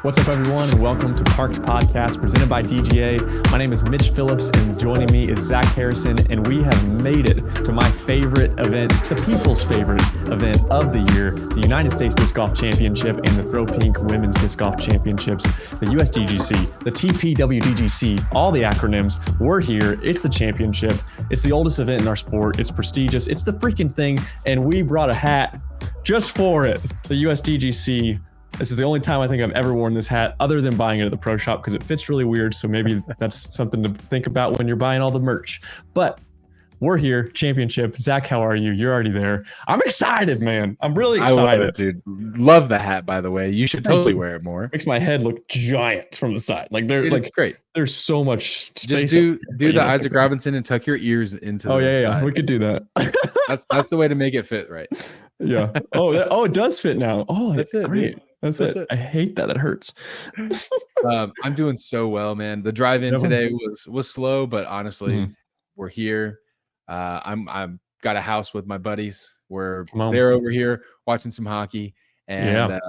What's up, everyone, and welcome to Parked Podcast presented by DGA. My name is Mitch Phillips, and joining me is Zach Harrison, and we have made it to my favorite event, the people's favorite event of the year, the United States Disc Golf Championship and the Throw Pink Women's Disc Golf Championships, the USDGC, the TPWDGC, all the acronyms. We're here. It's the championship. It's the oldest event in our sport. It's prestigious. It's the freaking thing, and we brought a hat just for it, the USDGC. This is the only time I think I've ever worn this hat other than buying it at the pro shop because it fits really weird. So maybe that's something to think about when you're buying all the merch. But we're here, championship. Zach, how are you? You're already there. I'm excited, man. I'm really excited. I love it, dude. Love the hat, by the way. You should totally wear it more. Makes my head look giant from the side. Like they're like great. There's so much space. Just do the Isaac Robinson and tuck your ears into the side. We could do that. That's the way to make it fit right. Yeah. Oh, it does fit now. Oh, that's it. Great. Dude. That's it. I hate that. It hurts. I'm doing so well, man. The drive-in today was slow, but honestly, we're here. I'm got a house with my buddies. They're over here watching some hockey, and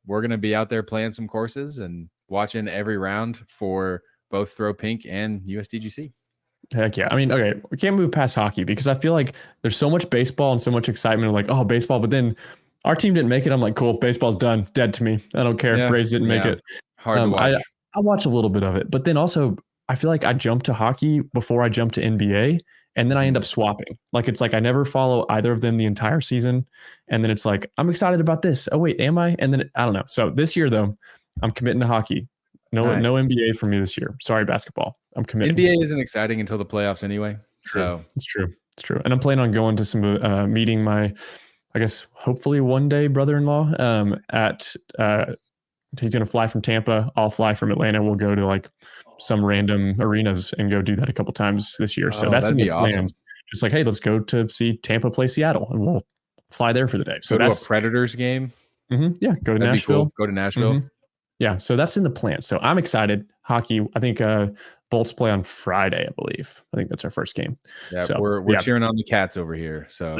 we're gonna be out there playing some courses and watching every round for both Throw Pink and USDGC. Heck yeah. I mean, okay, we can't move past hockey because I feel like there's so much baseball and so much excitement. Like, oh, baseball, but then our team didn't make it. I'm like, cool, baseball's done, dead to me. I don't care. Yeah, Braves didn't make it. Hard to watch. I watch a little bit of it, but then also I feel like I jump to hockey before I jump to NBA, and then I end up swapping. Like it's like I never follow either of them the entire season, and then it's like I'm excited about this. Oh wait, am I? And then I don't know. So this year though, I'm committing to hockey. No NBA for me this year. Sorry, basketball. I'm committing. NBA isn't exciting until the playoffs anyway. So it's true. And I'm planning on going to some meeting my, I guess, hopefully one day brother-in-law he's going to fly from Tampa. I'll fly from Atlanta. We'll go to like some random arenas and go do that a couple times this year. So that's in the plans. Awesome. Just like, hey, let's go to see Tampa play Seattle and we'll fly there for the day. So that's a Predators game. Yeah. Go to Nashville. Cool. Go to Nashville. Mm-hmm. Yeah. So that's in the plan. So I'm excited. Hockey. I think Bolts play on Friday, I believe. I think that's our first game. Yeah, so, we're cheering on the Cats over here. So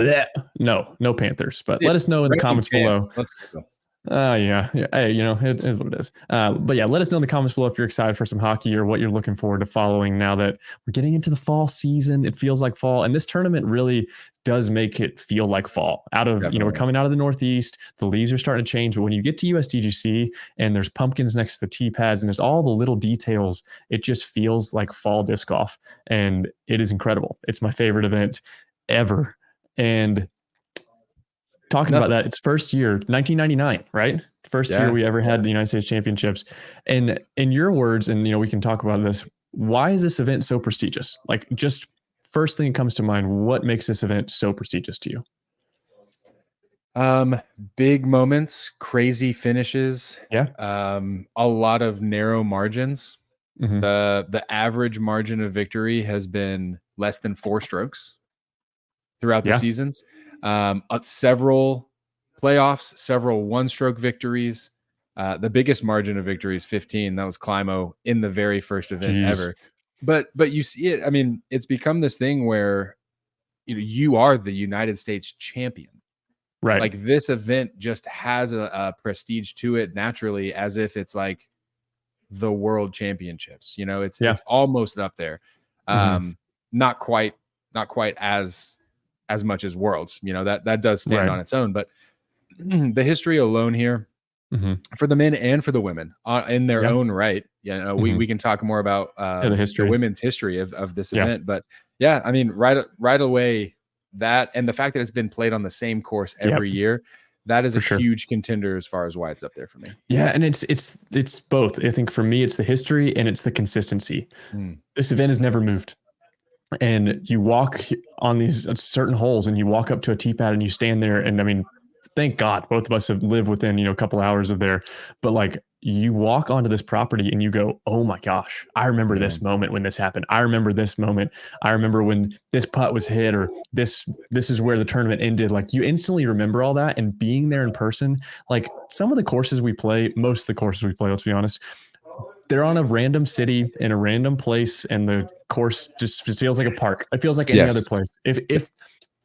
no Panthers. But let us know in the comments below. Let's go. Yeah. Hey, it is what it is. But yeah, let us know in the comments below if you're excited for some hockey or what you're looking forward to following now that we're getting into the fall season. It feels like fall, and this tournament really does make it feel like fall. We're coming out of the Northeast. The leaves are starting to change, but when you get to USDGC and there's pumpkins next to the tee pads and there's all the little details, it just feels like fall disc golf, and it is incredible. It's my favorite event ever, and talking about that, it's first year, 1999, right? First year we ever had the United States Championships. And in your words, and we can talk about this, why is this event so prestigious? Like, just first thing that comes to mind, what makes this event so prestigious to you? Big moments, crazy finishes. Yeah. A lot of narrow margins. Mm-hmm. The average margin of victory has been less than 4 strokes throughout the seasons. Several playoffs, several one-stroke victories. The biggest margin of victory is 15. That was Climo in the very first event ever. But you see it. I mean, it's become this thing where you are the United States champion, right? Like this event just has a prestige to it naturally, as if it's like the World Championships. It's almost up there. Not quite as much as Worlds, that does stand on its own, but the history alone here for the men and for the women in their own right. We can talk more about the women's history of this event, but I mean, right away, that and the fact that it's been played on the same course every year, that is a huge contender as far as why it's up there for me. Yeah, and it's both. I think for me, it's the history and it's the consistency. This event has never moved. And you walk on these certain holes and you walk up to a tee pad and you stand there. And I mean, thank God both of us have lived within, a couple hours of there, but like you walk onto this property and you go, oh my gosh, I remember this moment when this happened. I remember this moment. I remember when this putt was hit, or this is where the tournament ended. Like you instantly remember all that, and being there in person, like some of the courses we play, most of the courses we play, let's be honest, they're on a random city in a random place, and the course just feels like a park. It feels like any other place. If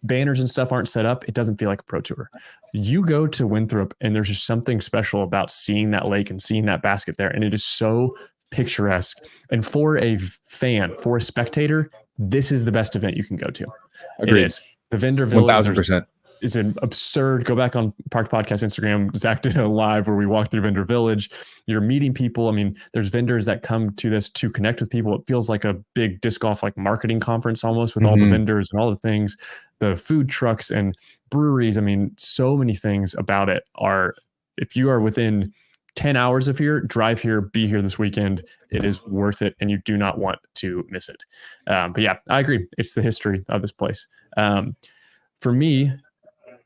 banners and stuff aren't set up, it doesn't feel like a pro tour. You go to Winthrop and there's just something special about seeing that lake and seeing that basket there. And it is so picturesque. And for a fan, for a spectator, this is the best event you can go to. Agreed. It is. The vendor village 1,000%. is an absurd. Go back on Park Podcast Instagram. Zach did a live where we walked through vendor village. You're meeting people. I mean, there's vendors that come to this to connect with people. It feels like a big disc golf like marketing conference almost with all the vendors and all the things, the food trucks and breweries. I mean, so many things about it are, if you are within 10 hours of here, drive here, be here this weekend. It is worth it, and you do not want to miss it. But yeah, I agree. It's the history of this place. For me,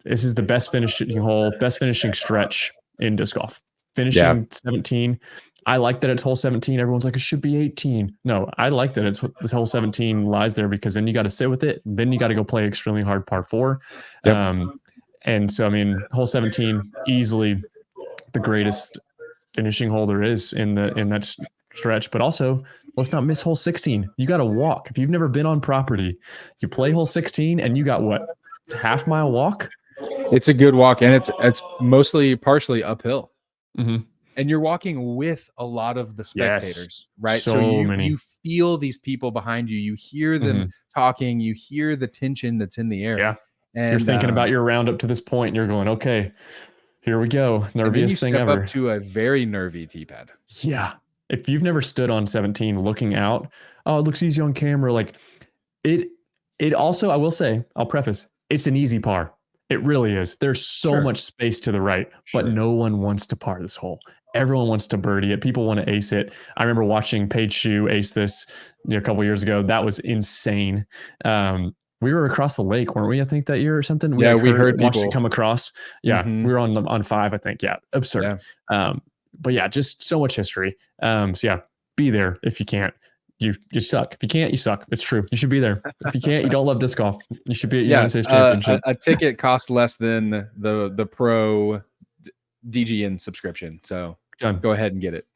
this is the best finishing hole, best finishing stretch in disc golf. Finishing 17. I like that it's hole 17. Everyone's like, it should be 18. No, I like that it's this hole 17 lies there, because then you got to sit with it. Then you got to go play extremely hard par 4. Yep. And so, I mean, hole 17, easily the greatest finishing hole there is in that stretch. But also, let's not miss hole 16. You got to walk. If you've never been on property, you play hole 16 and you got what, half-mile walk? It's a good walk, and it's mostly partially uphill. Mm-hmm. And you're walking with a lot of the spectators, right? So you feel these people behind you. You hear them talking. You hear the tension that's in the air. Yeah. And you're thinking about your round up to this point, and you're going, okay, here we go. Nerviest thing ever. Up to a very nervy tee pad. Yeah. If you've never stood on 17 looking out, oh, it looks easy on camera. Like it also, I will say, I'll preface, it's an easy par. It really is. There's so much space to the right, but no one wants to par this hole. Everyone wants to birdie it. People want to ace it. I remember watching Paige Shue ace this a couple years ago. That was insane. We were across the lake, weren't we? I think that year or something. We heard watched people it come across. Yeah, we were on 5, I think. Yeah, absurd. Yeah. But yeah, just so much history. So yeah, be there if you can't. You suck. If you can't, you suck. It's true. You should be there. If you can't, you don't love disc golf. You should be at United States Championship. A ticket costs less than the pro DGN subscription. So go ahead and get it.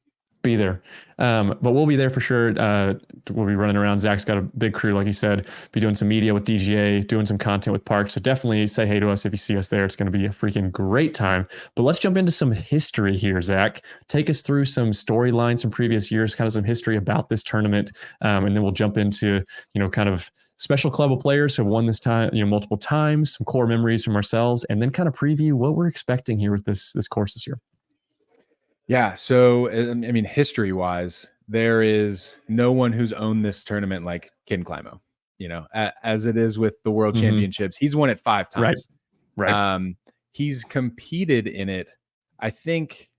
Be there. But we'll be there for sure. We'll be running around. Zach's got a big crew, like he said, be doing some media with DGA, doing some content with Park. So definitely say hey to us if you see us there. It's going to be a freaking great time. But let's jump into some history here, Zach. Take us through some storylines from previous years, kind of some history about this tournament. And then we'll jump into, kind of special club of players who have won this time, multiple times, some core memories from ourselves, and then kind of preview what we're expecting here with this course this year. Yeah. So, I mean, history-wise, there is no one who's owned this tournament like Ken Climo, as it is with the World Championships. He's won it 5 times. Right. He's competed in it, I think,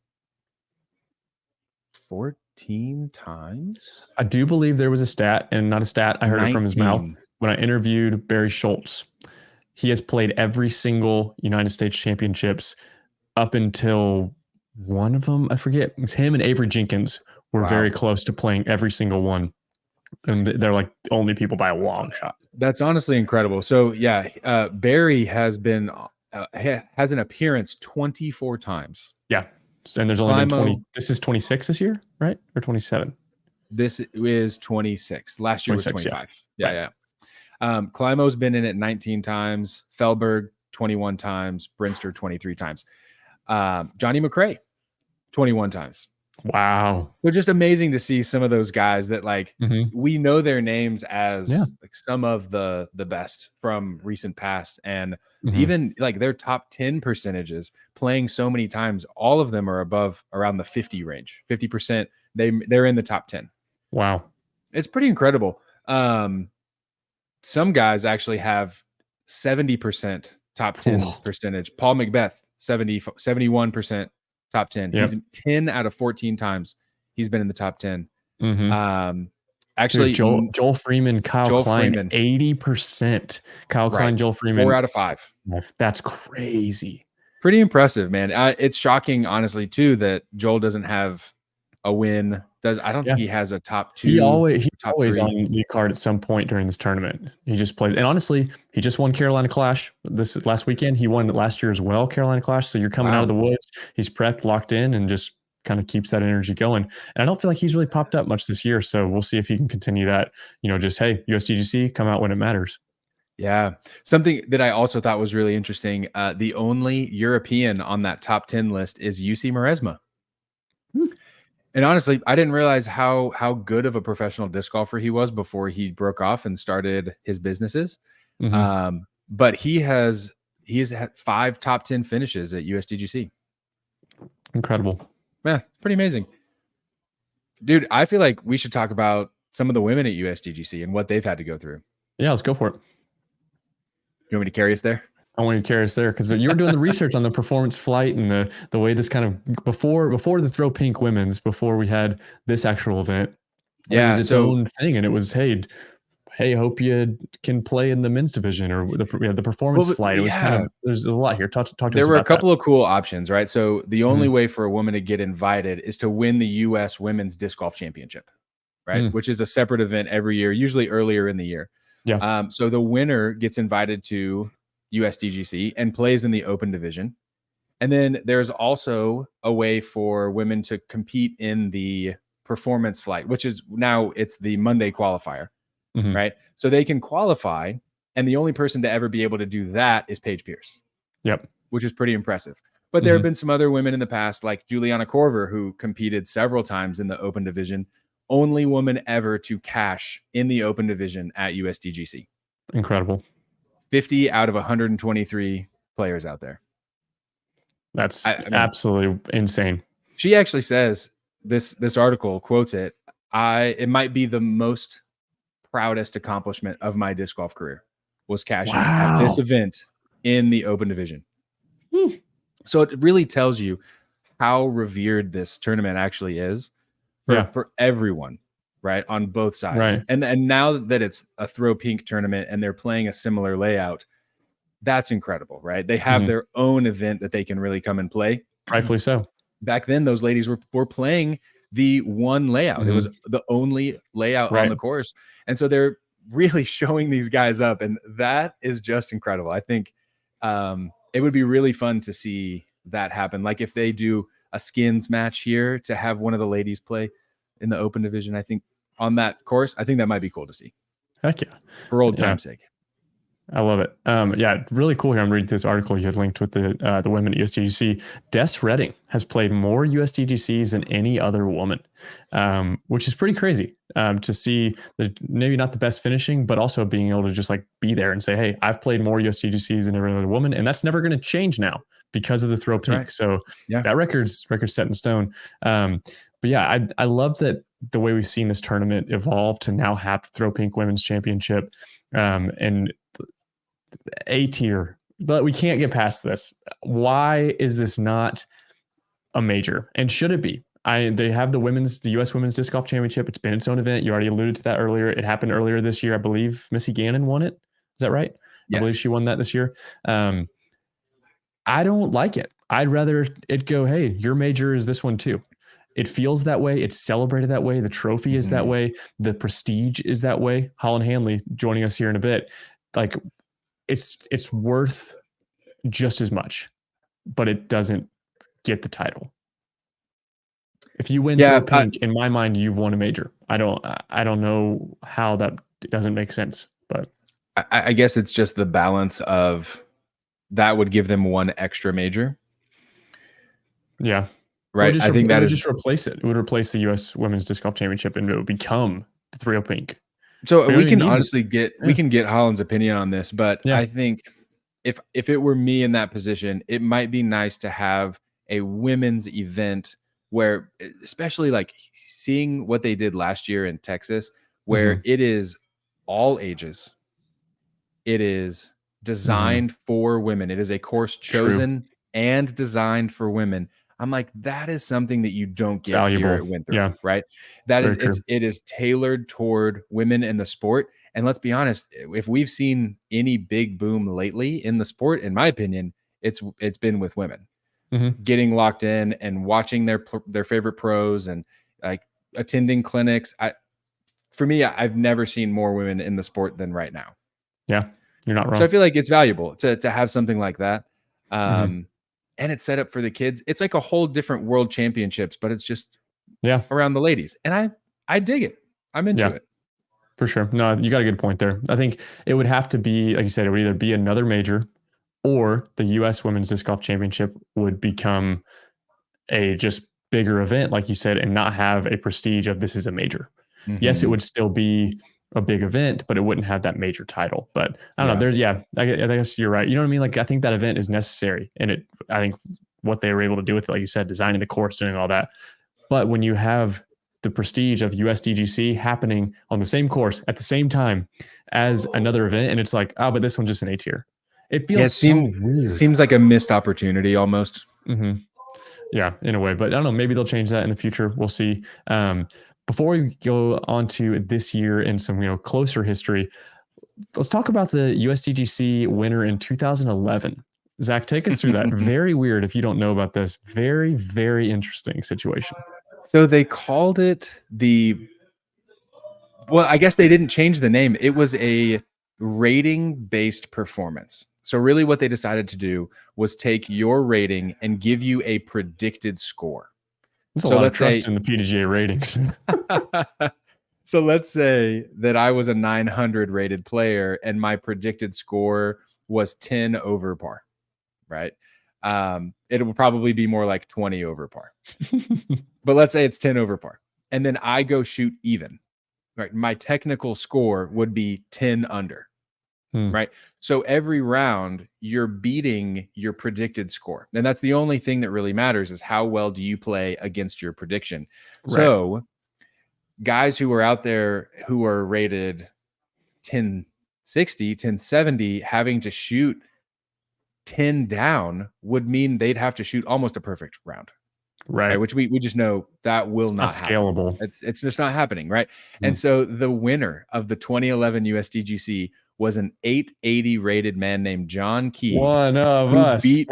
14 times. I do believe there was a stat, and not a stat, I heard 19. It from his mouth when I interviewed Barry Schultz. He has played every single United States Championships up until one of them, I forget, it's him and Avery Jenkins were very close to playing every single one. And they're like the only people by a long shot. That's honestly incredible. So yeah, Barry has been, has an appearance 24 times. Yeah. And there's only been 20. This is 26 this year, right? Or 27? This is 26. Last year was 25. Yeah. Climo's been in it 19 times. Felberg 21 times. Brinster 23 times. Johnny McRae 21 times. Wow. They're just amazing to see some of those guys that we know their names as like some of the best from recent past, and even like their top 10 percentages playing so many times, all of them are above around the 50 range, 50%. They're in the top 10. Wow. It's pretty incredible. Some guys actually have 70% top 10 percentage. Paul Macbeth, 71% top 10. He's 10 out of 14 times he's been in the top 10. Actually, dude, Joel Freeman, Kyle Klein, 80%. Kyle Klein, Joel Freeman, 4 out of 5. That's crazy. Pretty impressive, man. It's shocking, honestly, too, that Joel doesn't have a win. I don't think he has a top 2. He's always on the card at some point during this tournament. He just plays. And honestly, he just won Carolina Clash this last weekend. He won it last year as well, Carolina Clash. So you're coming out of the woods. He's prepped, locked in, and just kind of keeps that energy going. And I don't feel like he's really popped up much this year. So we'll see if he can continue that. Just, hey, USDGC, come out when it matters. Yeah. Something that I also thought was really interesting. The only European on that top 10 list is UC Maresma. Hmm. And honestly, I didn't realize how good of a professional disc golfer he was before he broke off and started his businesses. But he's had 5 top 10 finishes at USDGC. Incredible. Yeah, pretty amazing. Dude, I feel like we should talk about some of the women at USDGC and what they've had to go through. Yeah, let's go for it. You want me to carry us there? I want you to carry us there because you were doing the research on the performance flight and the way this kind of before the Throw Pink Women's, before we had this actual event. Yeah, it was its own thing, and it was hey, hope you can play in the men's division or the performance flight. It was kind of there's a lot here. Talk to us about that. There were a couple of cool options, right? So the only way for a woman to get invited is to win the U.S. Women's Disc Golf Championship, right? Which is a separate event every year, usually earlier in the year. Yeah. So the winner gets invited to USDGC and plays in the open division. And then there's also a way for women to compete in the performance flight, which is now it's the Monday qualifier, right? So they can qualify, and the only person to ever be able to do that is Paige Pierce. Yep. Which is pretty impressive. But there have been some other women in the past, like Juliana Korver, who competed several times in the open division. Only woman ever to cash in the open division at USDGC. Incredible. 50 out of 123 players out there. That's absolutely insane. She actually says this article quotes it. It might be the most proudest accomplishment of my disc golf career was cashing at this event in the open division. So it really tells you how revered this tournament actually is for everyone, right? On both sides. Right. And now that it's a Throw Pink tournament and they're playing a similar layout, that's incredible, right? They have their own event that they can really come and play. Rightfully so. Back then, those ladies were playing the one layout. It was the only layout on the course. And so they're really showing these guys up. And that is just incredible. I think it would be really fun to see that happen. Like if they do a skins match here to have one of the ladies play in the open division, I think on that course, I think that might be cool to see. Heck yeah. For old time's sake. I love it. Yeah, really cool here. I'm reading this article you had linked with the women at USDGC. Des Redding has played more USDGCs than any other woman, which is pretty crazy to see. Maybe not the best finishing, but also being able to just like be there and say, "Hey, I've played more USDGCs than every other woman," and that's never going to change now because of the Throw Pink. Right. So that record's set in stone. But yeah, I love that the way we've seen this tournament evolve to now have the Throw Pink Women's Championship, and A tier, but we can't get past this. Why is this not a major? And should it be? They have the U.S. Women's Disc Golf Championship. It's been its own event. You already alluded to that earlier. It happened earlier this year. I believe Missy Gannon won it. Is that right? Yes. I believe she won that this year. I don't like it. I'd rather it go, hey, your major is this one too. It feels that way. It's celebrated that way. The trophy is that way. The prestige is that way. Holyn Handley joining us here in a bit. Like, it's worth just as much, but it doesn't get the title. If you win Throw Pink, in my mind, you've won a major. I don't know how that doesn't make sense, but I guess it's just the balance of that would give them one extra major. Yeah. Right. I think that would just replace it. It would replace the U.S. Women's Disc Golf Championship, and it would become the Throw Pink. So we can honestly we can get Holland's opinion on this, but I think if it were me in that position, it might be nice to have a women's event where, especially like seeing what they did last year in Texas, where it is all ages. It is designed for women. It is a course chosen and designed for women. I'm like, that is something that you don't get here at Winthrop, right? That is, it is tailored toward women in the sport. And let's be honest, if we've seen any big boom lately in the sport, in my opinion, it's been with women getting locked in and watching their favorite pros and like attending clinics. For me, I've never seen more women in the sport than right now. Yeah, you're not wrong. So I feel like it's valuable to have something like that. And it's set up for the kids. It's like a whole different world championships, but it's just around the ladies. And I dig it. I'm into it. For sure. No, you got a good point there. I think it would have to be, like you said, it would either be another major or the U.S. Women's Disc Golf Championship would become a just bigger event, like you said, and not have a prestige of this is a major. Mm-hmm. Yes, it would still be a big event, but it wouldn't have that major title. But I don't know. I guess you're right. You know what I mean? Like, I think that event is necessary. And I think what they were able to do with it, like you said, designing the course, doing all that. But when you have the prestige of USDGC happening on the same course at the same time as another event, and it's like, oh, but this one's just an A tier. It feels seems like a missed opportunity almost. Mm-hmm. Yeah, in a way, but I don't know. Maybe they'll change that in the future. We'll see. Before we go on to this year and some closer history, let's talk about the USDGC winner in 2011. Zach, take us through that. Very weird if you don't know about this. Very, very interesting situation. So they called it well, I guess they didn't change the name. It was a rating-based performance. So really what they decided to do was take your rating and give you a predicted score. There's a lot of trust in the PDGA ratings. So let's say that I was a 900 rated player and my predicted score was 10 over par, right? It will probably be more like 20 over par. But let's say it's 10 over par. And then I go shoot even, right? My technical score would be 10 under. Right. So every round you're beating your predicted score. And that's the only thing that really matters is how well do you play against your prediction. Right. So guys who are out there who are rated 1060, 1070, having to shoot 10 down would mean they'd have to shoot almost a perfect round. Right. Which we just know that will not happen. Scalable. It's just not happening. Right. And so the winner of the 2011 USDGC was an 880 rated man named John Key. One of us. He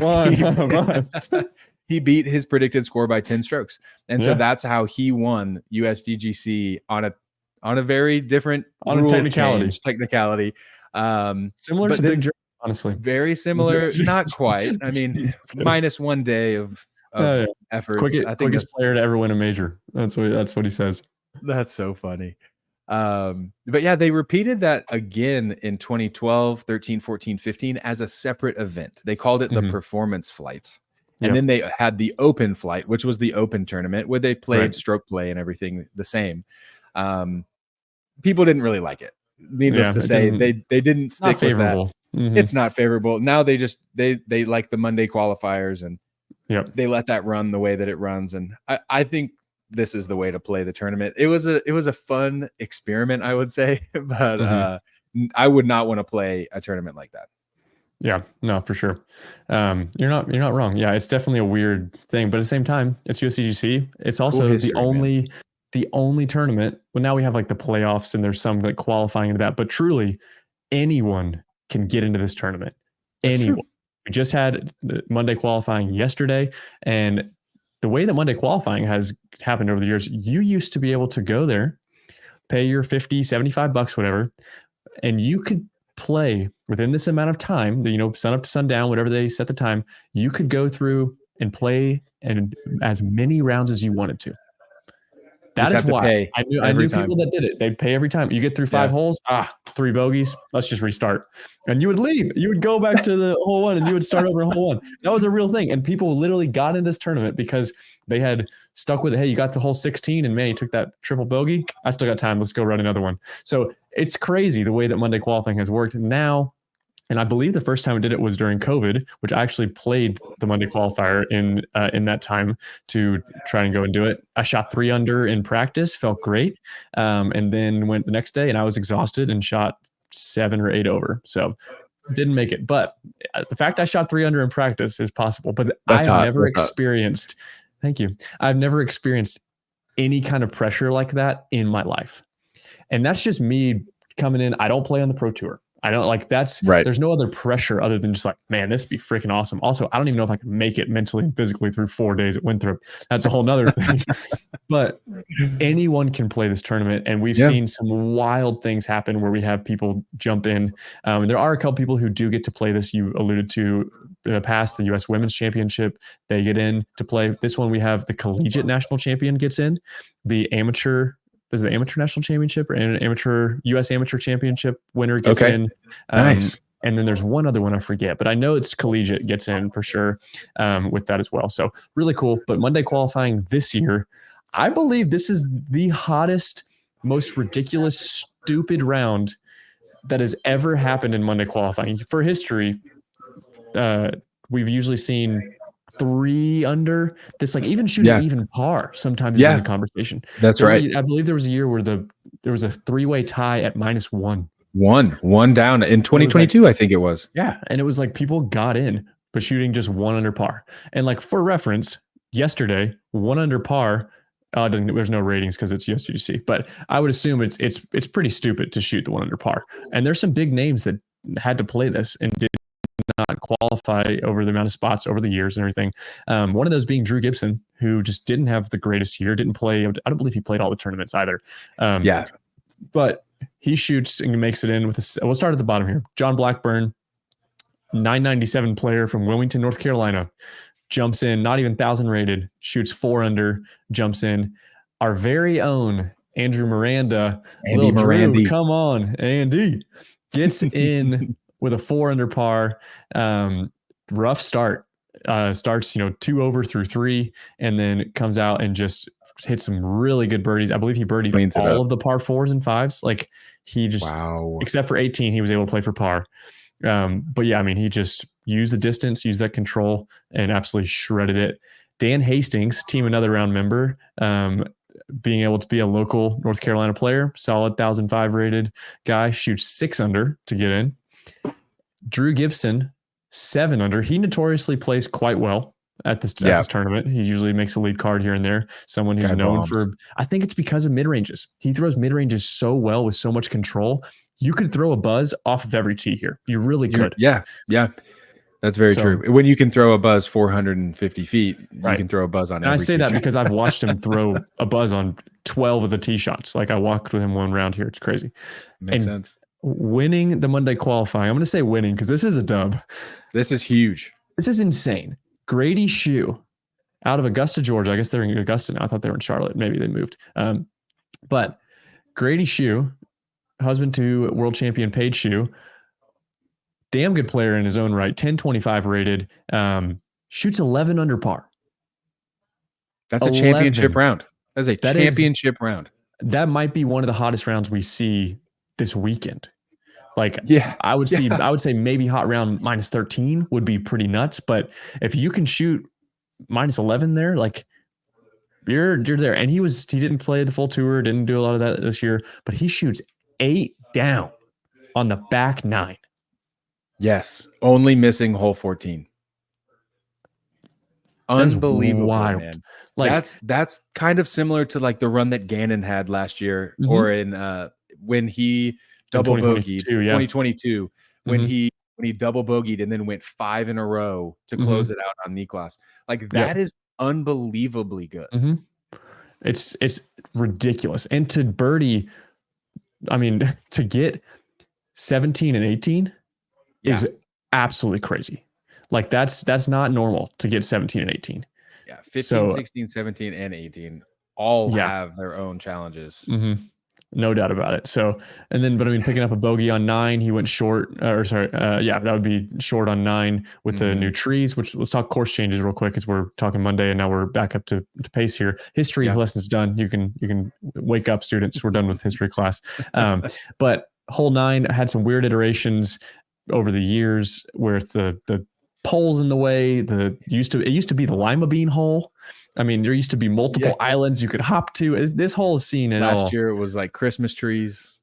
beat his predicted score by 10 strokes. And so that's how he won USDGC on a very different technicality. Similar to Big Joe, honestly. Very similar. Not quite. I mean, minus 1 day of efforts. Quickest player to ever win a major. That's what he says. That's so funny. But yeah, they repeated that again in 2012, 13, 14, 15 as a separate event. They called it the performance flight. And then they had the open flight, which was the open tournament where they played stroke play and everything the same. People didn't really like it. Needless to say, they didn't stick with that. It's not favorable. Now they like the Monday qualifiers and they let that run the way that it runs. And I think this is the way to play the tournament. It was a fun experiment, I would say, but I would not want to play a tournament like that. Yeah, no, for sure. You're not wrong. Yeah, it's definitely a weird thing, but at the same time, it's USDGC. It's also the only tournament. Well, now we have like the playoffs and there's some like qualifying into that, but truly anyone can get into this tournament. Anyone. We just had the Monday qualifying yesterday, and the way that Monday qualifying has happened over the years, you used to be able to go there, pay your $50, $75, whatever, and you could play within this amount of time, sun up to sundown, whatever they set the time, you could go through and play and as many rounds as you wanted to. That is why I knew people that did it. They'd pay every time. You get through 5 holes, 3 bogeys, let's just restart. And you would leave. You would go back to the hole 1 and you would start over hole 1. That was a real thing. And people literally got in this tournament because they had stuck with it. Hey, you got to hole 16 and man, you took that triple bogey. I still got time. Let's go run another one. So it's crazy the way that Monday qualifying has worked now. And I believe the first time I did it was during COVID, which I actually played the Monday qualifier in that time to try and go and do it. I shot 3 under in practice, felt great, and then went the next day and I was exhausted and shot 7 or 8 over. So didn't make it. But the fact I shot 3 under in practice is possible. But I've never experienced. Thank you. I've never experienced any kind of pressure like that in my life, and that's just me coming in. I don't play on the Pro Tour. I don't like that's right. There's no other pressure other than just like, man, this would be freaking awesome. Also, I don't even know if I can make it mentally and physically through 4 days at Winthrop. That's a whole nother thing. But anyone can play this tournament. And we've seen some wild things happen where we have people jump in. And there are a couple people who do get to play this. You alluded to in the past, the U.S. Women's Championship. They get in to play. This one, we have the collegiate national champion gets in. The amateur does the amateur national championship or an amateur US amateur championship winner gets in. Nice. And then there's one other one I forget, but I know it's collegiate gets in for sure with that as well. So really cool. But Monday qualifying this year, I believe this is the hottest, most ridiculous, stupid round that has ever happened in Monday qualifying. For history, we've usually seen 3 under. This like even shooting even par sometimes is in the conversation. That's right. I believe there was a year where there was a 3-way tie at -1. One down in 2022, I think it was. Yeah, and it was like people got in, but shooting just 1 under par. And like for reference, yesterday 1 under par. There's no ratings because it's USDGC, but I would assume it's pretty stupid to shoot the 1 under par. And there's some big names that had to play this and did not qualify over the amount of spots over the years and everything. One of those being Drew Gibson, who just didn't have the greatest year, didn't play. I don't believe he played all the tournaments either. But he shoots and makes it in with we'll start at the bottom here. John Blackburn, 997 player from Wilmington, North Carolina, jumps in, not even 1,000 rated, shoots 4 under, jumps in. Our very own Andrew Miranda, little Drew, come on, Andy, gets in with a 4 under par. Rough start. Starts 2 over through 3, and then comes out and just hit some really good birdies. I believe he birdied all of the par 4s and 5s. Like he just, except for 18, he was able to play for par. But yeah, I mean, he just used the distance, used that control, and absolutely shredded it. Dan Hastings, Team Another Round member, being able to be a local North Carolina player, solid 1,005 rated guy, shoots 6 under to get in. Drew Gibson, 7 under. He notoriously plays quite well at this tournament. He usually makes a lead card here and there. Someone who's known for, I think it's because of mid-ranges. He throws mid-ranges so well with so much control. You could throw a buzz off of every tee here. You really could. Yeah. That's very true. When you can throw a buzz 450 feet, you can throw a buzz on every I say that shot. because I've watched him throw a buzz on 12 of the tee shots. Like I walked with him one round here. It's crazy. Makes sense. Winning the Monday qualifying, I'm going to say winning because this is a dub. This is huge. This is insane. Grady Shue out of Augusta, Georgia. I guess they're in Augusta now. I thought they were in Charlotte. Maybe they moved. But Grady Shue, husband to world champion Paige Shue, damn good player in his own right, 1025 rated, shoots 11 under par. That's a championship round. That's a championship round. That might be one of the hottest rounds we see this weekend. Like, I would say maybe hot round -13 would be pretty nuts. But if you can shoot -11 there, like you're there. And he didn't play the full tour, didn't do a lot of that this year, but he shoots 8 down on the back 9. Yes, only missing hole 14. Unbelievable, wild. Man. Like that's kind of similar to like the run that Gannon had last year, or in when he double bogeyed 2022, when he double bogeyed and then went 5 in a row to close it out on Niklas. Like that is unbelievably good. It's ridiculous. And to birdie, I mean, to get 17 and 18 is absolutely crazy. Like that's not normal to get 17 and 18. Yeah, 15, 16, 17, and 18 all have their own challenges. No doubt about it. So, but I mean, picking up a bogey on 9, he went short, that would be short on 9 with the new trees, which let's talk course changes real quick as we're talking Monday and now we're back up to pace here. History lessons done. You can wake up, students. We're done with history class. But hole 9 had some weird iterations over the years where the poles in the way, it used to be the lima bean hole. I mean, there used to be multiple islands you could hop to. This hole is seen in last year. It was like Christmas trees,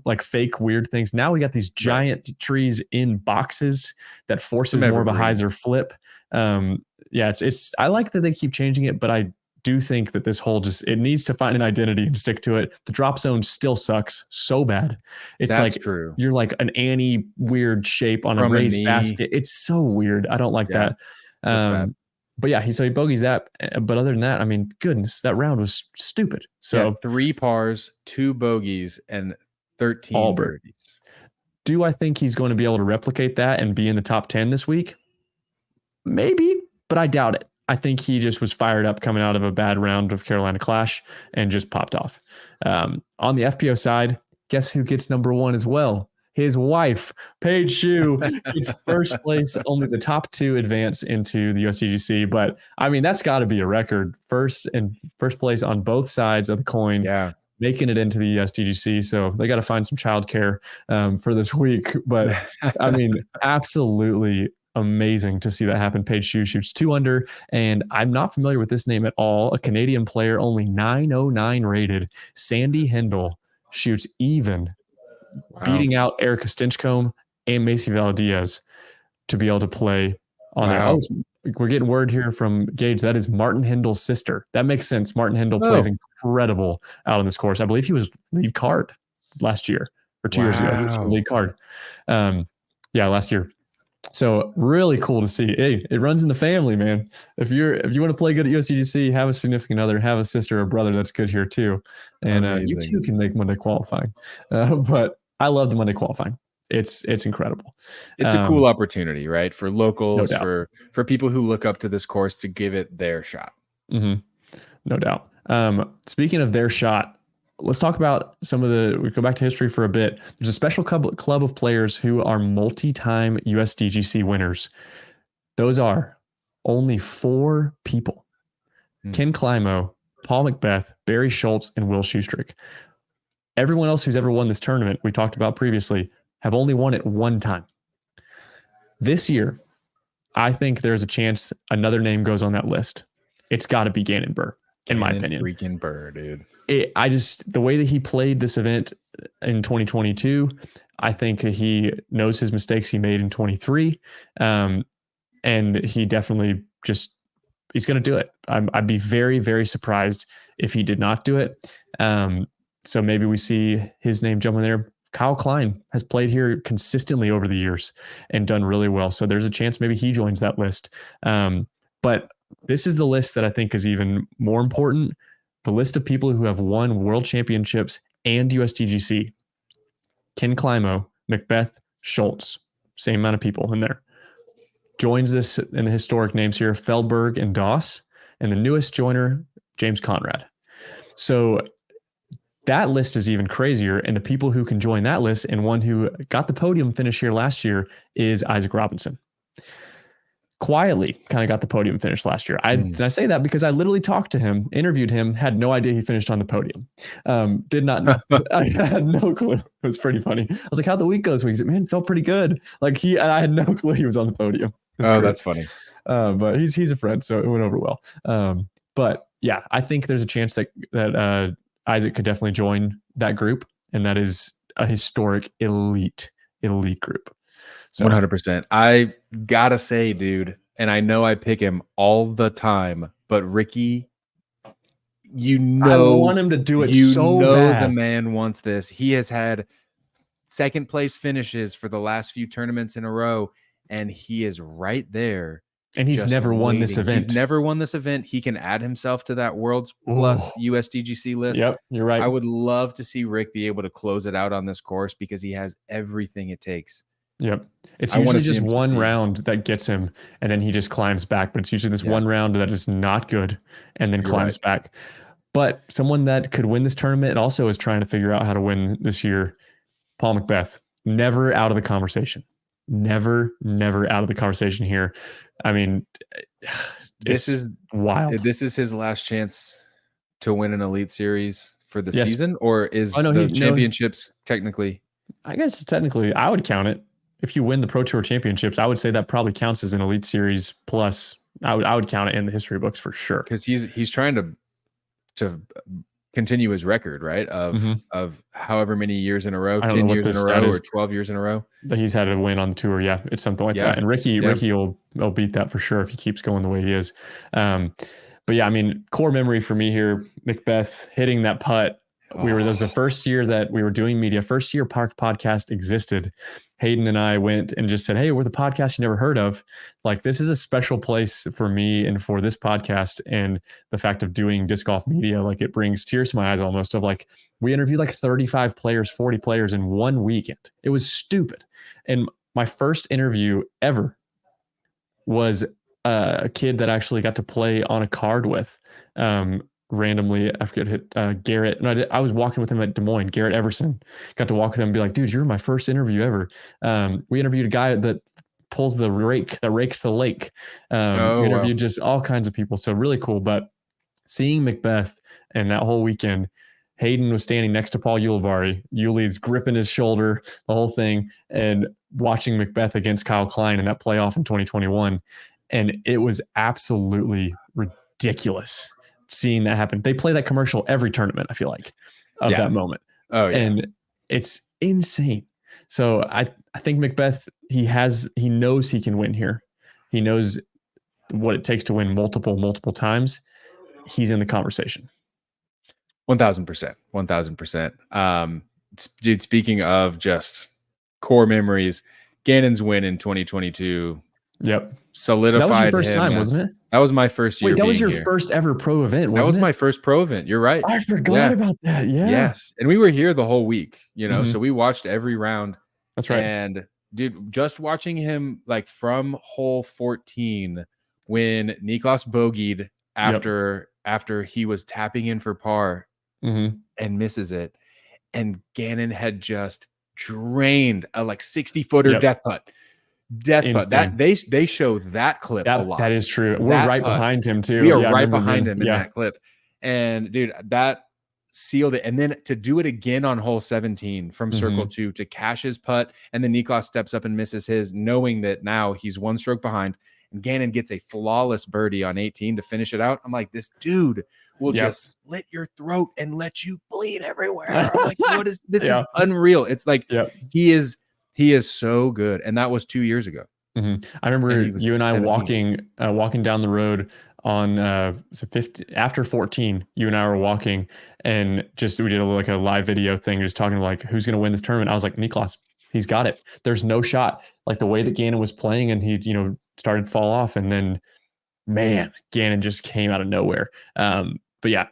like fake weird things. Now we got these giant trees in boxes that forces more of a hyzer flip. It's I like that they keep changing it, but I do think that this hole it needs to find an identity and stick to it. The drop zone still sucks so bad. That's true. You're like an Annie weird shape on a raised basket. It's so weird. I don't like that. But yeah, he bogeys that. But other than that, I mean, goodness, that round was stupid. So 3 pars, 2 bogeys, and 13 all birdies. Do I think he's going to be able to replicate that and be in the top 10 this week? Maybe, but I doubt it. I think he just was fired up coming out of a bad round of Carolina Clash and just popped off. On the FPO side, guess who gets number one as well? His wife, Paige Shue, gets first place. Only the top two advance into the USDGC. But I mean, that's got to be a record. First place on both sides of the coin. Yeah. Making it into the USDGC. So they got to find some childcare for this week. But I mean, absolutely amazing to see that happen. Paige Shue shoots 2 under, and I'm not familiar with this name at all. A Canadian player, only 909 rated. Sandy Hendel shoots even, beating out Erica Stinchcombe and Macy Valdiaz to be able to play on there. Oh, we're getting word here from Gage. That is Martin Hendel's sister. That makes sense. Martin Handley plays incredible out on this course. I believe he was lead card last year or 2 years ago. He was lead card. Last year. So really cool to see. Hey, it runs in the family, man. If you want to play good at USDGC, have a significant other, have a sister or brother that's good here too, and you too can make Monday qualifying. But I love the Monday qualifying. It's incredible. It's a cool opportunity, right? For locals, no for people who look up to this course to give it their shot. Mm-hmm. No doubt. Speaking of their shot, let's talk about we go back to history for a bit. There's a special club of players who are multi-time USDGC winners. Those are only 4 people. Ken Climo, Paul McBeth, Barry Schultz, and Will Shoestrick. Everyone else who's ever won this tournament, we talked about previously, have only won it one time. This year, I think there's a chance another name goes on that list. It's got to be Gannon Burr, in my opinion. Freaking Burr, dude. The way that he played this event in 2022, I think he knows his mistakes he made in 23. And he definitely he's going to do it. I'd be very, very surprised if he did not do it. So maybe we see his name jump in there. Kyle Klein has played here consistently over the years and done really well. So there's a chance maybe he joins that list. But this is the list that I think is even more important. The list of people who have won world championships and USDGC. Ken Climo, McBeth, Schultz, same amount of people in there. Joins this in the historic names here, Feldberg and Doss, and the newest joiner, James Conrad. So that list is even crazier. And the people who can join that list, and one who got the podium finish here last year, is Isaac Robinson. Quietly kind of got the podium finish last year. I say that because I literally talked to him, interviewed him, had no idea he finished on the podium. Did not know. I had no clue. It was pretty funny. I was like, how'd the week go this week? He's like, man, felt pretty good. I had no clue he was on the podium. That's funny. But he's a friend, so it went over well. But yeah, I think there's a chance that Isaac could definitely join that group, and that is a historic elite group. So 100%. I gotta say, dude, and I know I pick him all the time, but Ricky, I want him to do it so bad. The man wants this. He has had second place finishes for the last few tournaments in a row, and he is right there. And he's never won this event. He's never won this event. He can add himself to that Worlds Plus USDGC list. Yep, you're right. I would love to see Rick be able to close it out on this course because he has everything it takes. Yep. It's usually just one round that gets him, and then he just climbs back. But it's usually this one round that is not good and then climbs back. But someone that could win this tournament and also is trying to figure out how to win this year, Paul McBeth, never out of the conversation. Never out of the conversation here. I mean, this is wild. This is his last chance to win an Elite Series for the season, or is the championships technically? I guess technically, I would count it. If you win the Pro Tour Championships, I would say that probably counts as an Elite Series plus. I would count it in the history books for sure. Because he's trying to continue his record, right? Of however many years in a row, 10 years in a row, or 12 years in a row. That he's had a win on the tour. Yeah, it's something like that. And Ricky will beat that for sure if he keeps going the way he is. But yeah, I mean, core memory for me here, McBeth hitting that putt. That was the first year that we were doing media, first year Park Podcast existed. Hayden and I went and just said, hey, we're the podcast you never heard of. This is a special place for me and for this podcast. And the fact of doing disc golf media, it brings tears to my eyes almost of we interviewed 35 players, 40 players in one weekend. It was stupid. And my first interview ever was a kid that I actually got to play on a card with. Randomly, I forget Garrett. No, I was walking with him at Des Moines. Garrett Everson, got to walk with him and be like, dude, you're my first interview ever. We interviewed a guy that pulls the rake, that rakes the lake. We interviewed just all kinds of people. So really cool. But seeing Macbeth and that whole weekend, Hayden was standing next to Paul Ulibarri. Uli's gripping his shoulder, the whole thing, and watching Macbeth against Kyle Klein in that playoff in 2021. And it was absolutely ridiculous seeing that happen. They play that commercial every tournament, I feel like, of that moment. Oh, yeah. And it's insane. So I think Macbeth, he knows he can win here. He knows what it takes to win multiple times. He's in the conversation. 1000%. 1000%. Dude, speaking of just core memories, Gannon's win in 2022. Yep. Solidified. That was your first time, wasn't it? That was my first year. Wait, that was your first ever pro event, wasn't it? That was my first pro event. You're right. I forgot about that. Yeah. Yes. And we were here the whole week, so we watched every round. That's right. And dude, just watching him like from hole 14 when Niklas bogeyed after he was tapping in for par and misses it. And Gannon had just drained a like 60-footer death putt. That they show that clip a lot. That is true. We're right behind him too. We are right behind him in that clip. And dude, that sealed it. And then to do it again on hole 17 from circle 2 to cash his putt, and then Niklas steps up and misses his, knowing that now he's one stroke behind. And Gannon gets a flawless birdie on 18 to finish it out. I'm like, this dude will just slit your throat and let you bleed everywhere. I'm like, what is this? Is unreal. It's like he is so good. And that was 2 years ago. I remember you and I 17. walking down the road on 50 after 14. You and I were walking, and we did a live video thing, just talking like who's going to win this tournament. I was like, Niklas, he's got it. There's no shot. Like the way that Gannon was playing, and he started to fall off, and then man, Gannon just came out of nowhere. But yeah,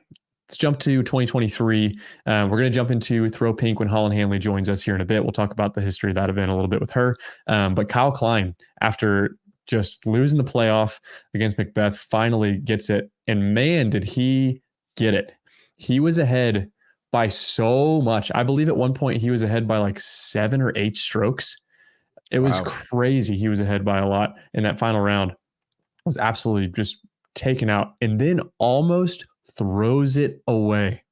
let's jump to 2023. We're going to jump into Throw Pink when Holyn Handley joins us here in a bit. We'll talk about the history of that event a little bit with her. But Kyle Klein, after just losing the playoff against Macbeth, finally gets it. And man, did he get it. He was ahead by so much. I believe at one point he was ahead by like 7 or 8 strokes. It was crazy. He was ahead by a lot in that final round. Was absolutely just taken out, and then almost throws it away.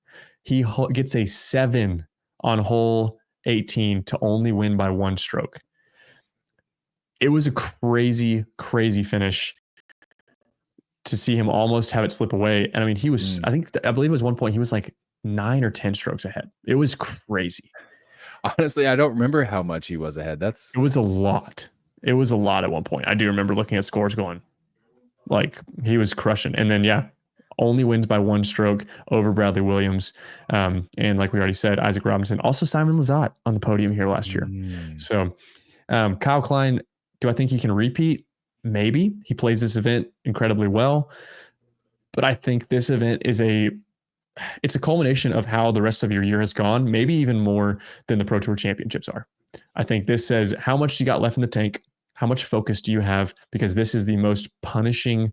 He gets a 7 on hole 18 to only win by 1 stroke. It was a crazy finish to see him almost have it slip away. And I mean, he was, I believe it was one point he was like 9 or 10 strokes ahead. It was crazy. Honestly, I don't remember how much he was ahead. It was a lot. It was a lot at one point. I do remember looking at scores going like he was crushing. And then, only wins by 1 stroke over Bradley Williams. And like we already said, Isaac Robinson, also Simon Lizotte on the podium here last year. So Kyle Klein, do I think he can repeat? Maybe. He plays this event incredibly well. But I think this event is it's a culmination of how the rest of your year has gone, maybe even more than the Pro Tour Championships are. I think this says how much you got left in the tank, how much focus do you have, because this is the most punishing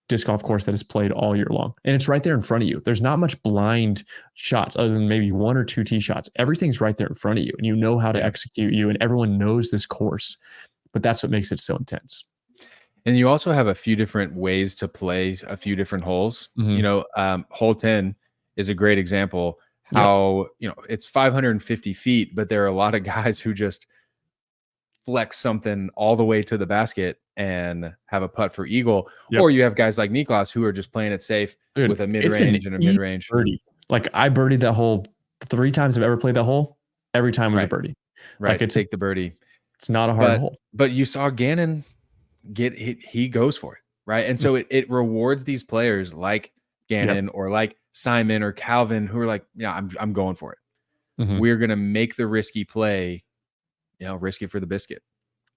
disc golf course that is played all year long. And it's right there in front of you. There's not much blind shots other than maybe 1 or 2 tee shots. Everything's right there in front of you, and you know how to execute and everyone knows this course. But that's what makes it so intense. And you also have a few different ways to play a few different holes. Hole 10 is a great example how, it's 550 feet, but there are a lot of guys who just flex something all the way to the basket and have a putt for eagle. Or you have guys like Niklas who are just playing it safe with a mid-range and a mid-range. Birdie. Like I birdied that hole 3 times I've ever played that hole. Every time was a birdie. Right. Like take the birdie. It's not a hard hole. But you saw Gannon he goes for it. Right. And so it rewards these players like Gannon or like Simon or Calvin who are like, I'm going for it. We're going to make the risky play, risk it for the biscuit.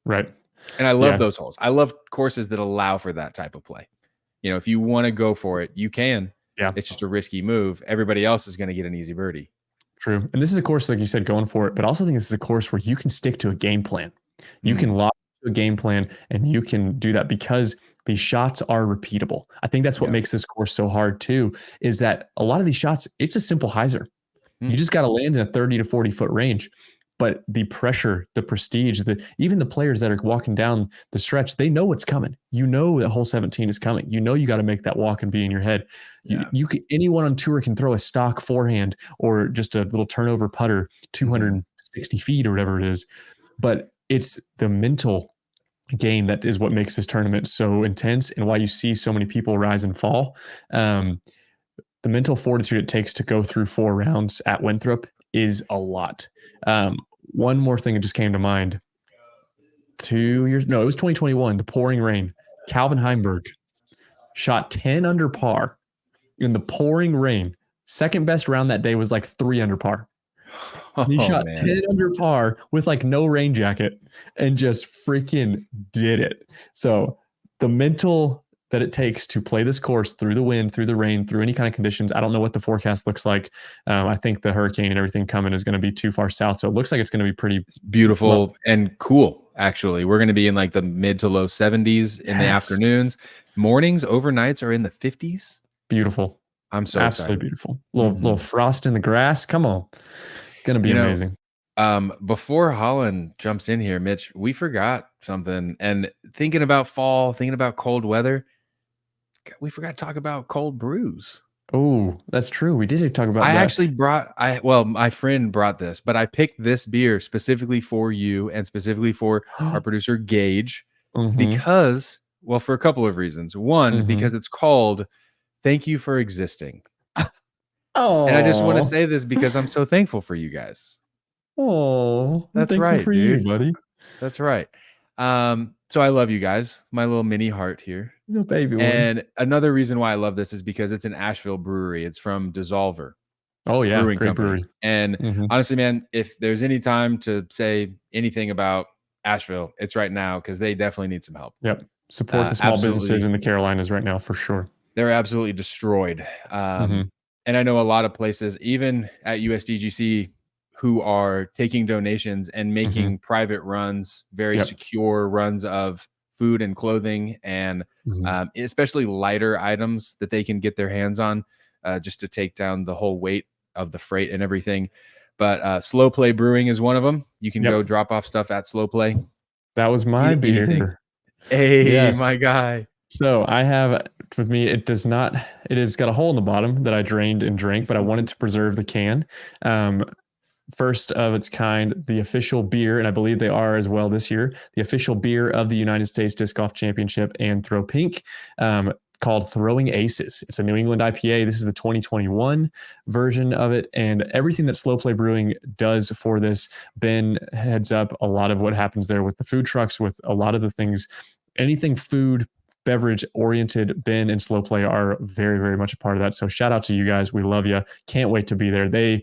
Right. And I love those holes. I love courses that allow for that type of play. If you want to go for it, you can. Yeah. It's just a risky move. Everybody else is going to get an easy birdie. True. And this is a course, like you said, going for it, but I also think this is a course where you can stick to a game plan. You can lock to a game plan and you can do that because these shots are repeatable. I think that's what makes this course so hard too, is that a lot of these shots, it's a simple hyzer. You just got to land in a 30 to 40 foot range. But the pressure, the prestige, even the players that are walking down the stretch, they know what's coming. You know that hole 17 is coming. You know you got to make that walk and be in your head. You can, anyone on tour can throw a stock forehand or just a little turnover putter, 260 feet or whatever it is. But it's the mental game that is what makes this tournament so intense and why you see so many people rise and fall. The mental fortitude it takes to go through 4 rounds at Winthrop is a lot. One more thing that just came to mind. It was 2021, the pouring rain. Calvin Heimberg shot 10 under par in the pouring rain. Second best round that day was like 3 under par. He shot 10 under par with like no rain jacket and just freaking did it. So the mental that it takes to play this course through the wind, through the rain, through any kind of conditions. I don't know what the forecast looks like. I think the hurricane and everything coming is going to be too far south. So it looks like it's going to be pretty beautiful and cool. Actually, we're going to be in like the mid to low 70s in the afternoons. Mornings, overnights are in the 50s. Beautiful. I'm so absolutely excited. Beautiful. Little frost in the grass. Come on. It's going to be amazing. Before Holyn jumps in here, Mitch, we forgot something. And thinking about fall, thinking about cold weather, we forgot to talk about cold brews. Oh, that's true. We did talk about that. Actually my friend brought this, but I picked this beer specifically for you and specifically for our producer Gage because, well, for a couple of reasons. One, because it's called Thank You for Existing. Oh, and I just want to say this because I'm so thankful for you guys. Oh, that's right, for dude. You, buddy. That's right. So I love you guys. My little mini heart here. No baby one. And another reason why I love this is because it's an Asheville brewery. It's from Dissolver. Oh yeah, Brewing great company. Brewery. And honestly, man, if there's any time to say anything about Asheville, it's right now because they definitely need some help. Yep. Support the small businesses in the Carolinas right now for sure. They're absolutely destroyed. And I know a lot of places, even at USDGC, who are taking donations and making private runs, very secure runs of food and clothing, and especially lighter items that they can get their hands on just to take down the whole weight of the freight and everything. But Slow Play Brewing is one of them. You can go drop off stuff at Slow Play. That was my beer. Hey, my guy. So I have with me, it has got a hole in the bottom that I drained and drank, but I wanted to preserve the can. First of its kind, the official beer, and I believe they are as well this year, the official beer of the United States Disc Golf Championship and Throw Pink, called Throwing Aces. It's a New England IPA. This is the 2021 version of it, and everything that Slow Play Brewing does for this, Ben heads up a lot of what happens there with the food trucks, with a lot of the things, anything food, beverage oriented. Ben and Slow Play are very, very much a part of that. So shout out to you guys. We love you. Can't wait to be there.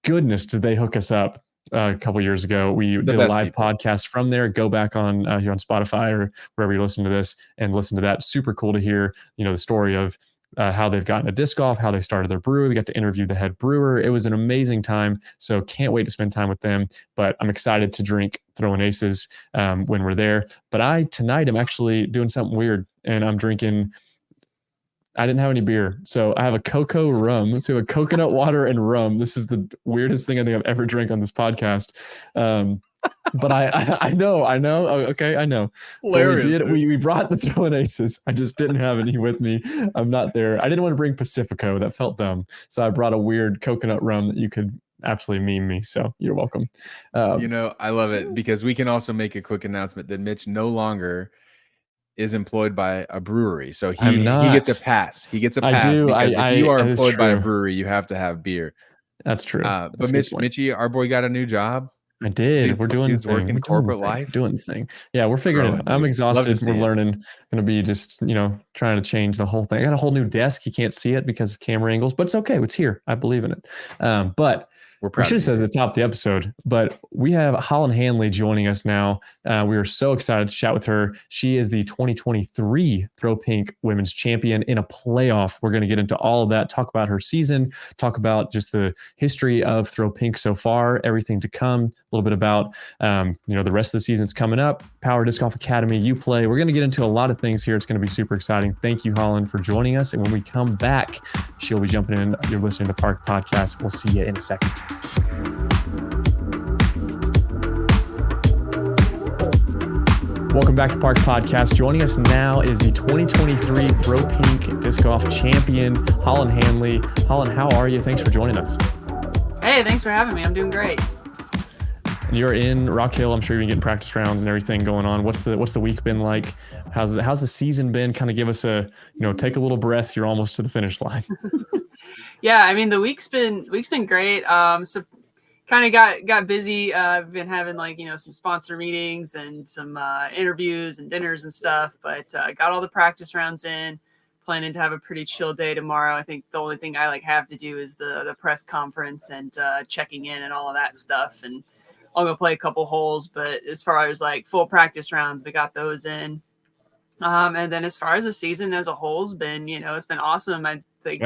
Goodness, did they hook us up a couple years ago. We did a live podcast from there. Go back on here on Spotify or wherever you listen to this and listen to that. Super cool to hear, the story of how they've gotten a disc golf, how they started their brewery. We got to interview the head brewer. It was an amazing time. So can't wait to spend time with them. But I'm excited to drink Throwing Aces when we're there. But tonight I'm actually doing something weird, and I'm drinking. I didn't have any beer, so I have a cocoa rum. So a coconut water and rum. This is the weirdest thing I think I've ever drank on this podcast. But I know. Oh, okay, I know. Hilarious. We brought the Throwing Aces. I just didn't have any with me. I'm not there. I didn't want to bring Pacifico. That felt dumb. So I brought a weird coconut rum that you could absolutely meme me. So you're welcome. I love it because we can also make a quick announcement that Mitch no longer is employed by a brewery. So he gets a pass. He gets a pass because if you are employed by a brewery, you have to have beer. That's true. But Mitchy, our boy got a new job. I did. We're doing he's working corporate life. Doing the thing. Yeah, we're figuring it out. I'm exhausted. We're learning. Going to be just, trying to change the whole thing. I got a whole new desk. You can't see it because of camera angles, but it's okay. It's here. I believe in it. But We're We proud. should have said at the top of the episode, but we have Holyn Handley joining us now. We are so excited to chat with her. She is the 2023 Throw Pink Women's Champion in a playoff. We're going to get into all of that, talk about her season, talk about just the history of Throw Pink so far, everything to come, a little bit about the rest of the season's coming up, Power Disc Golf Academy, UPlay. We're going to get into a lot of things here. It's going to be super exciting. Thank you, Holyn, for joining us. And when we come back, she'll be jumping in. You're listening to Park Podcast. We'll see you in a second. Welcome back to Park Podcast. Joining us now is the 2023 Throw Pink Disc Golf Champion, Holyn Handley. Holyn, how are you? Thanks for joining us. Hey, thanks for having me. I'm doing great. You're in Rock Hill. I'm sure you've been getting practice rounds and everything going on. What's the week been like? How's the season been? Kind of give us take a little breath. You're almost to the finish line. Yeah, I mean the week's been great. So kind of got busy. I've been having some sponsor meetings and some interviews and dinners and stuff, but got all the practice rounds in. Planning to have a pretty chill day tomorrow. I think the only thing I have to do is the press conference and checking in and all of that stuff. And I'll go play a couple holes, but as far as full practice rounds, we got those in. And then as far as the season as a whole has been, it's been awesome. I think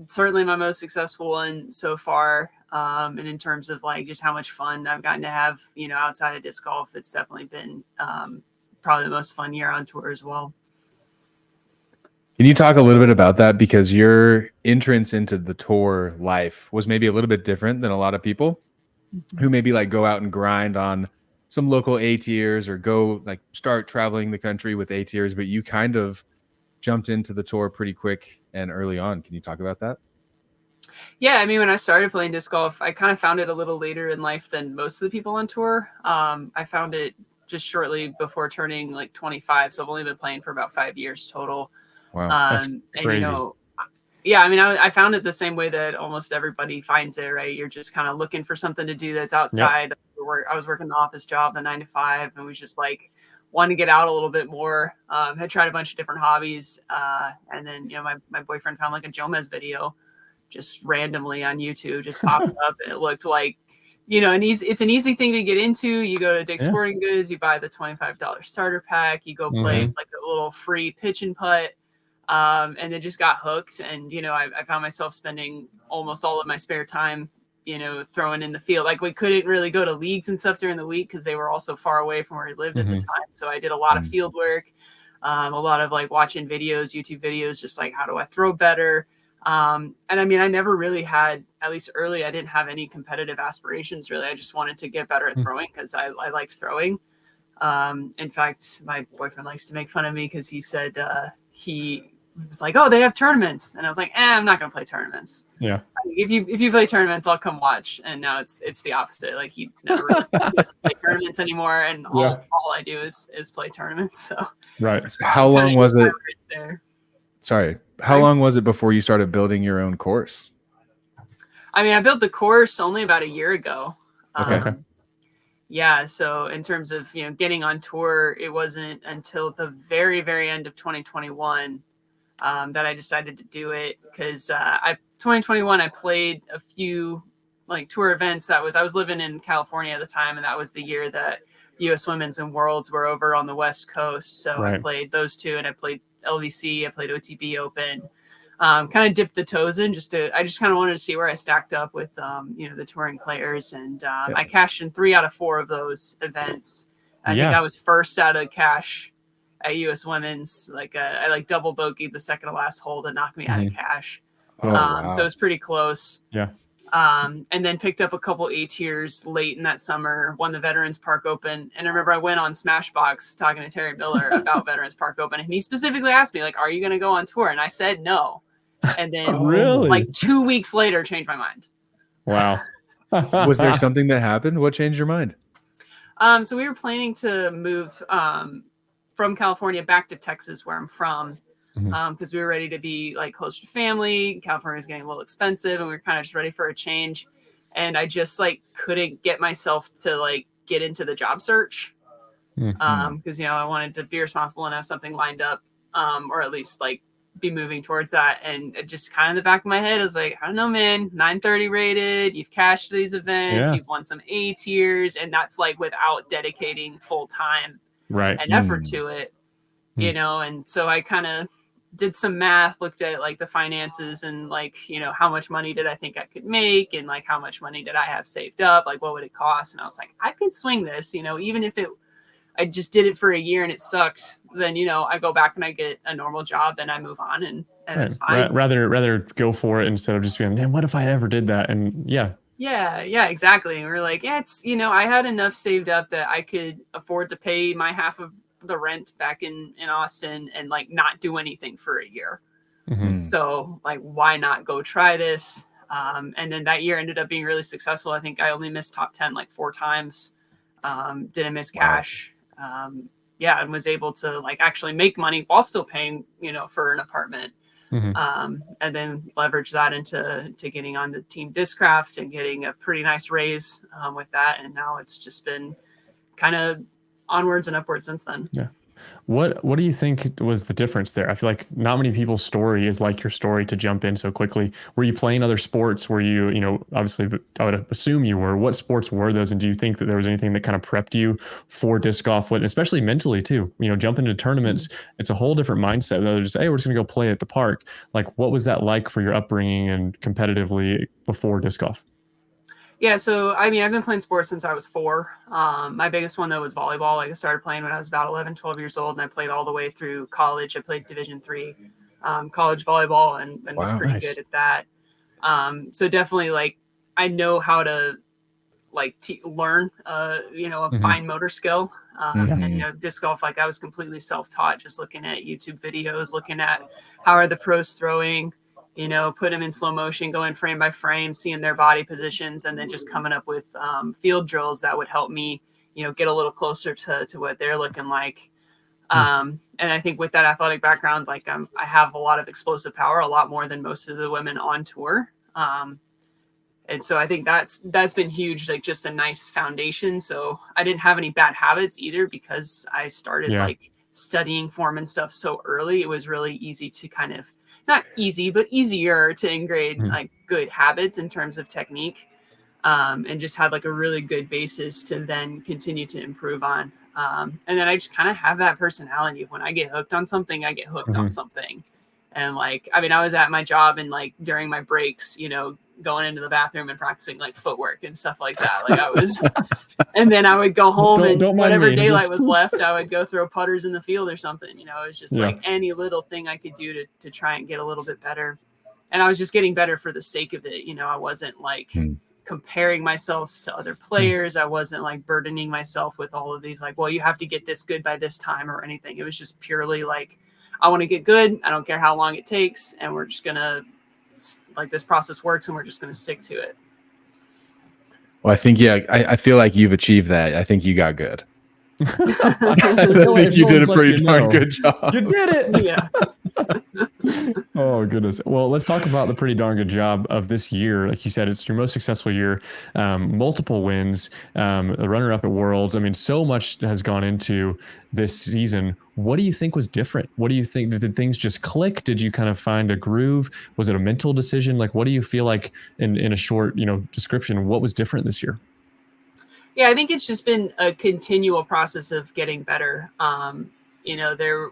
certainly my most successful one so far. And in terms of just how much fun I've gotten to have, outside of disc golf, it's definitely been probably the most fun year on tour as well. Can you talk a little bit about that? Because your entrance into the tour life was maybe a little bit different than a lot of people who maybe go out and grind on some local A tiers or go start traveling the country with A tiers, but you kind of jumped into the tour pretty quick and early on. Can you talk about that? Yeah, I mean, when I started playing disc golf, I kind of found it a little later in life than most of the people on tour. I found it just shortly before turning 25, so I've only been playing for about 5 years total. Wow, that's crazy. And, yeah, I mean, I found it the same way that almost everybody finds it, right? You're just kind of looking for something to do that's outside. Yep. I was working the office job, the 9 to 5, and was just wanted to get out a little bit more. Had tried a bunch of different hobbies. And then, my boyfriend found a Jomez video just randomly on YouTube, just popped up, and it looked it's an easy thing to get into. You go to Dick's Sporting Goods, you buy the $25 starter pack, you go play a little free pitch and putt. And then just got hooked. And, I found myself spending almost all of my spare time, throwing in the field. We couldn't really go to leagues and stuff during the week because they were all so far away from where we lived at the time. So I did a lot of field work, a lot of watching videos, YouTube videos, just how do I throw better? And I mean, I never really had, at least early, I didn't have any competitive aspirations really. I just wanted to get better at throwing because I liked throwing. In fact, my boyfriend likes to make fun of me because he said he was oh, they have tournaments, and I was I'm not gonna play tournaments. Yeah, if you play tournaments, I'll come watch. And now it's the opposite. He never really doesn't play tournaments anymore, and all I do is play tournaments. So right. So how long was it? Sorry, how long was it before you started building your own course? I mean, I built the course only about a year ago. Okay. Yeah, so in terms of getting on tour, it wasn't until the very, very end of 2021 that I decided to do it, because 2021 I played a few tour events. I was living in California at the time, and that was the year that U.S. Women's and Worlds were over on the West Coast. So I played those two, and I played LVC, I played OTB Open. Kind of dipped the toes in I just kind of wanted to see where I stacked up with the touring players, and I cashed in 3 out of 4 of those events. I think I was first out of cash at US Women's. I double bogeyed the second to last hole to knock me out of cash. Wow. So it was pretty close. Yeah. And then picked up a couple A tiers late in that summer, won the Veterans Park Open. And I remember I went on Smashbox talking to Terry Miller about Veterans Park Open, and he specifically asked me are you going to go on tour? And I said no. And then really? 2 weeks later, changed my mind. Wow. Was there something that happened? What changed your mind? So we were planning to move from California back to Texas, where I'm from, because we were ready to be close to family. California was getting a little expensive, and we were kind of just ready for a change. And I just couldn't get myself to get into the job search, because I wanted to be responsible and have something lined up, or at least be moving towards that. And it just kind of in the back of my head, I was like, I don't know, man, 930 rated, you've cashed these events, you've won some A tiers, and that's like without dedicating full time and effort to it, you know? And so I kind of did some math, looked at like the finances and like, you know, how much money did I think I could make? And like, how much money did I have saved up? Like, what would it cost? And I was like, I could swing this, you know, even if I just did it for a year and it sucked, then, you know, I go back and I get a normal job and I move on and it's fine. Rather go for it instead of just being, man, what if I ever did that? And yeah, exactly. And we're like, yeah, it's, you know, I had enough saved up that I could afford to pay my half of the rent back in Austin and like not do anything for a year. So like, why not go try this? And then that year ended up being really successful. I think I only missed top 10 like 4 times. Didn't miss cash. And was able to like actually make money while still paying, you know, for an apartment. And then leverage that into getting on the team Discraft and getting a pretty nice raise with that. And now it's just been kind of onwards and upwards since then. Yeah. What do you think was the difference there? I feel like not many people's story is like your story to jump in so quickly. Were you playing other sports? Were you, you know, obviously I would assume you were. What sports were those? And do you think that there was anything that kind of prepped you for disc golf, especially mentally too? You know, jumping into tournaments, it's a whole different mindset. They're just, hey, we're just going to go play at the park. Like, what was that like for your upbringing and competitively before disc golf? Yeah, so I mean, I've been playing sports since I was 4. My biggest one though was volleyball. Like I started playing when I was about 11, 12 years old, and I played all the way through college. I played Division III college volleyball and was pretty good at that. So definitely, like, I know how to like learn, you know, a fine motor skill. And you know, disc golf, like I was completely self-taught, just looking at YouTube videos, looking at how are the pros throwing. You know, put them in slow motion, going frame by frame, seeing their body positions, and then just coming up with field drills that would help me, you know, get a little closer to what they're looking like. And I think with that athletic background, like I have a lot of explosive power, a lot more than most of the women on tour. And so I think that's been huge, like just a nice foundation. So I didn't have any bad habits either because I started like studying form and stuff so early. It was really easy to kind of, not easy, but easier to ingrain like good habits in terms of technique, and just had like a really good basis to then continue to improve on. And then I just kind of have that personality of when I get hooked on something, I get hooked on something. And like, I mean, I was at my job and like during my breaks, you know, going into the bathroom and practicing like footwork and stuff like that. Like I was, and then I would go home and whatever daylight was left, I would go throw putters in the field or something. You know, it was just like any little thing I could do to try and get a little bit better. And I was just getting better for the sake of it. You know, I wasn't like comparing myself to other players. I wasn't like burdening myself with all of these, like, well, you have to get this good by this time or anything. It was just purely like, I want to get good. I don't care how long it takes. And we're just going to, like, this process works and we're just going to stick to it. Well, I think, I feel like you've achieved that. I think you got good. I think you did a pretty darn good job. You did it. Yeah. Oh, goodness. Well, let's talk about the pretty darn good job of this year. Like you said, it's your most successful year, multiple wins, a runner-up at Worlds. I mean, so much has gone into this season. What do you think was different? What do you think? Did things just click? Did you kind of find a groove? Was it a mental decision? Like, what do you feel like in a short, you know, description, what was different this year? Yeah, I think it's just been a continual process of getting better. You know, they're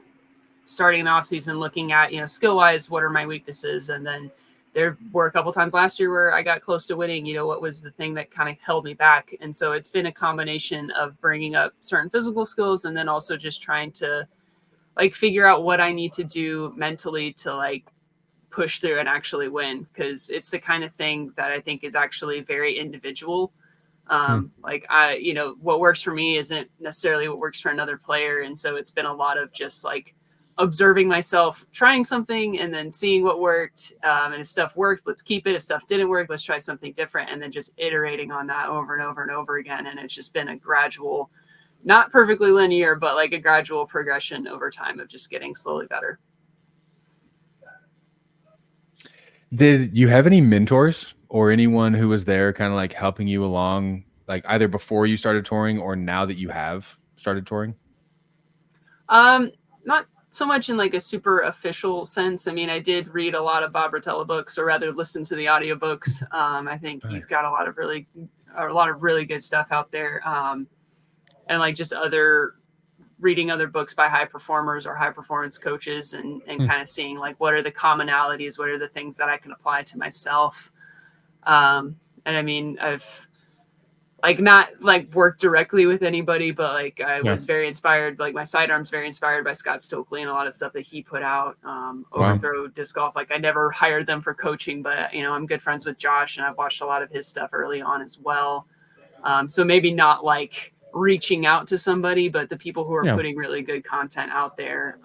starting in the off season, looking at, you know, skill wise, what are my weaknesses? And then there were a couple times last year where I got close to winning, you know, what was the thing that kind of held me back? And so it's been a combination of bringing up certain physical skills and then also just trying to like figure out what I need to do mentally to like push through and actually win. Cause it's the kind of thing that I think is actually very individual. Like you know, what works for me isn't necessarily what works for another player. And so it's been a lot of just like observing myself, trying something and then seeing what worked. And if stuff worked, let's keep it. If stuff didn't work, let's try something different. And then just iterating on that over and over and over again. And it's just been a gradual, not perfectly linear, but like a gradual progression over time of just getting slowly better. Did you have any mentors or anyone who was there kind of like helping you along, like either before you started touring or now that you have started touring? Not so much in like a super official sense. I mean, I did read a lot of Bob Rotella books, or rather listen to the audiobooks. I think he's got a lot of really good stuff out there. And like just reading other books by high performers or high performance coaches, and kind of seeing like what are the commonalities, what are the things that I can apply to myself. And I mean, I've like not like worked directly with anybody, but like I was very inspired. Like my sidearm's very inspired by Scott Stokely and a lot of stuff that he put out. Overthrow disc golf. Like I never hired them for coaching, but you know, I'm good friends with Josh and I've watched a lot of his stuff early on as well. So maybe not like reaching out to somebody, but the people who are putting really good content out there,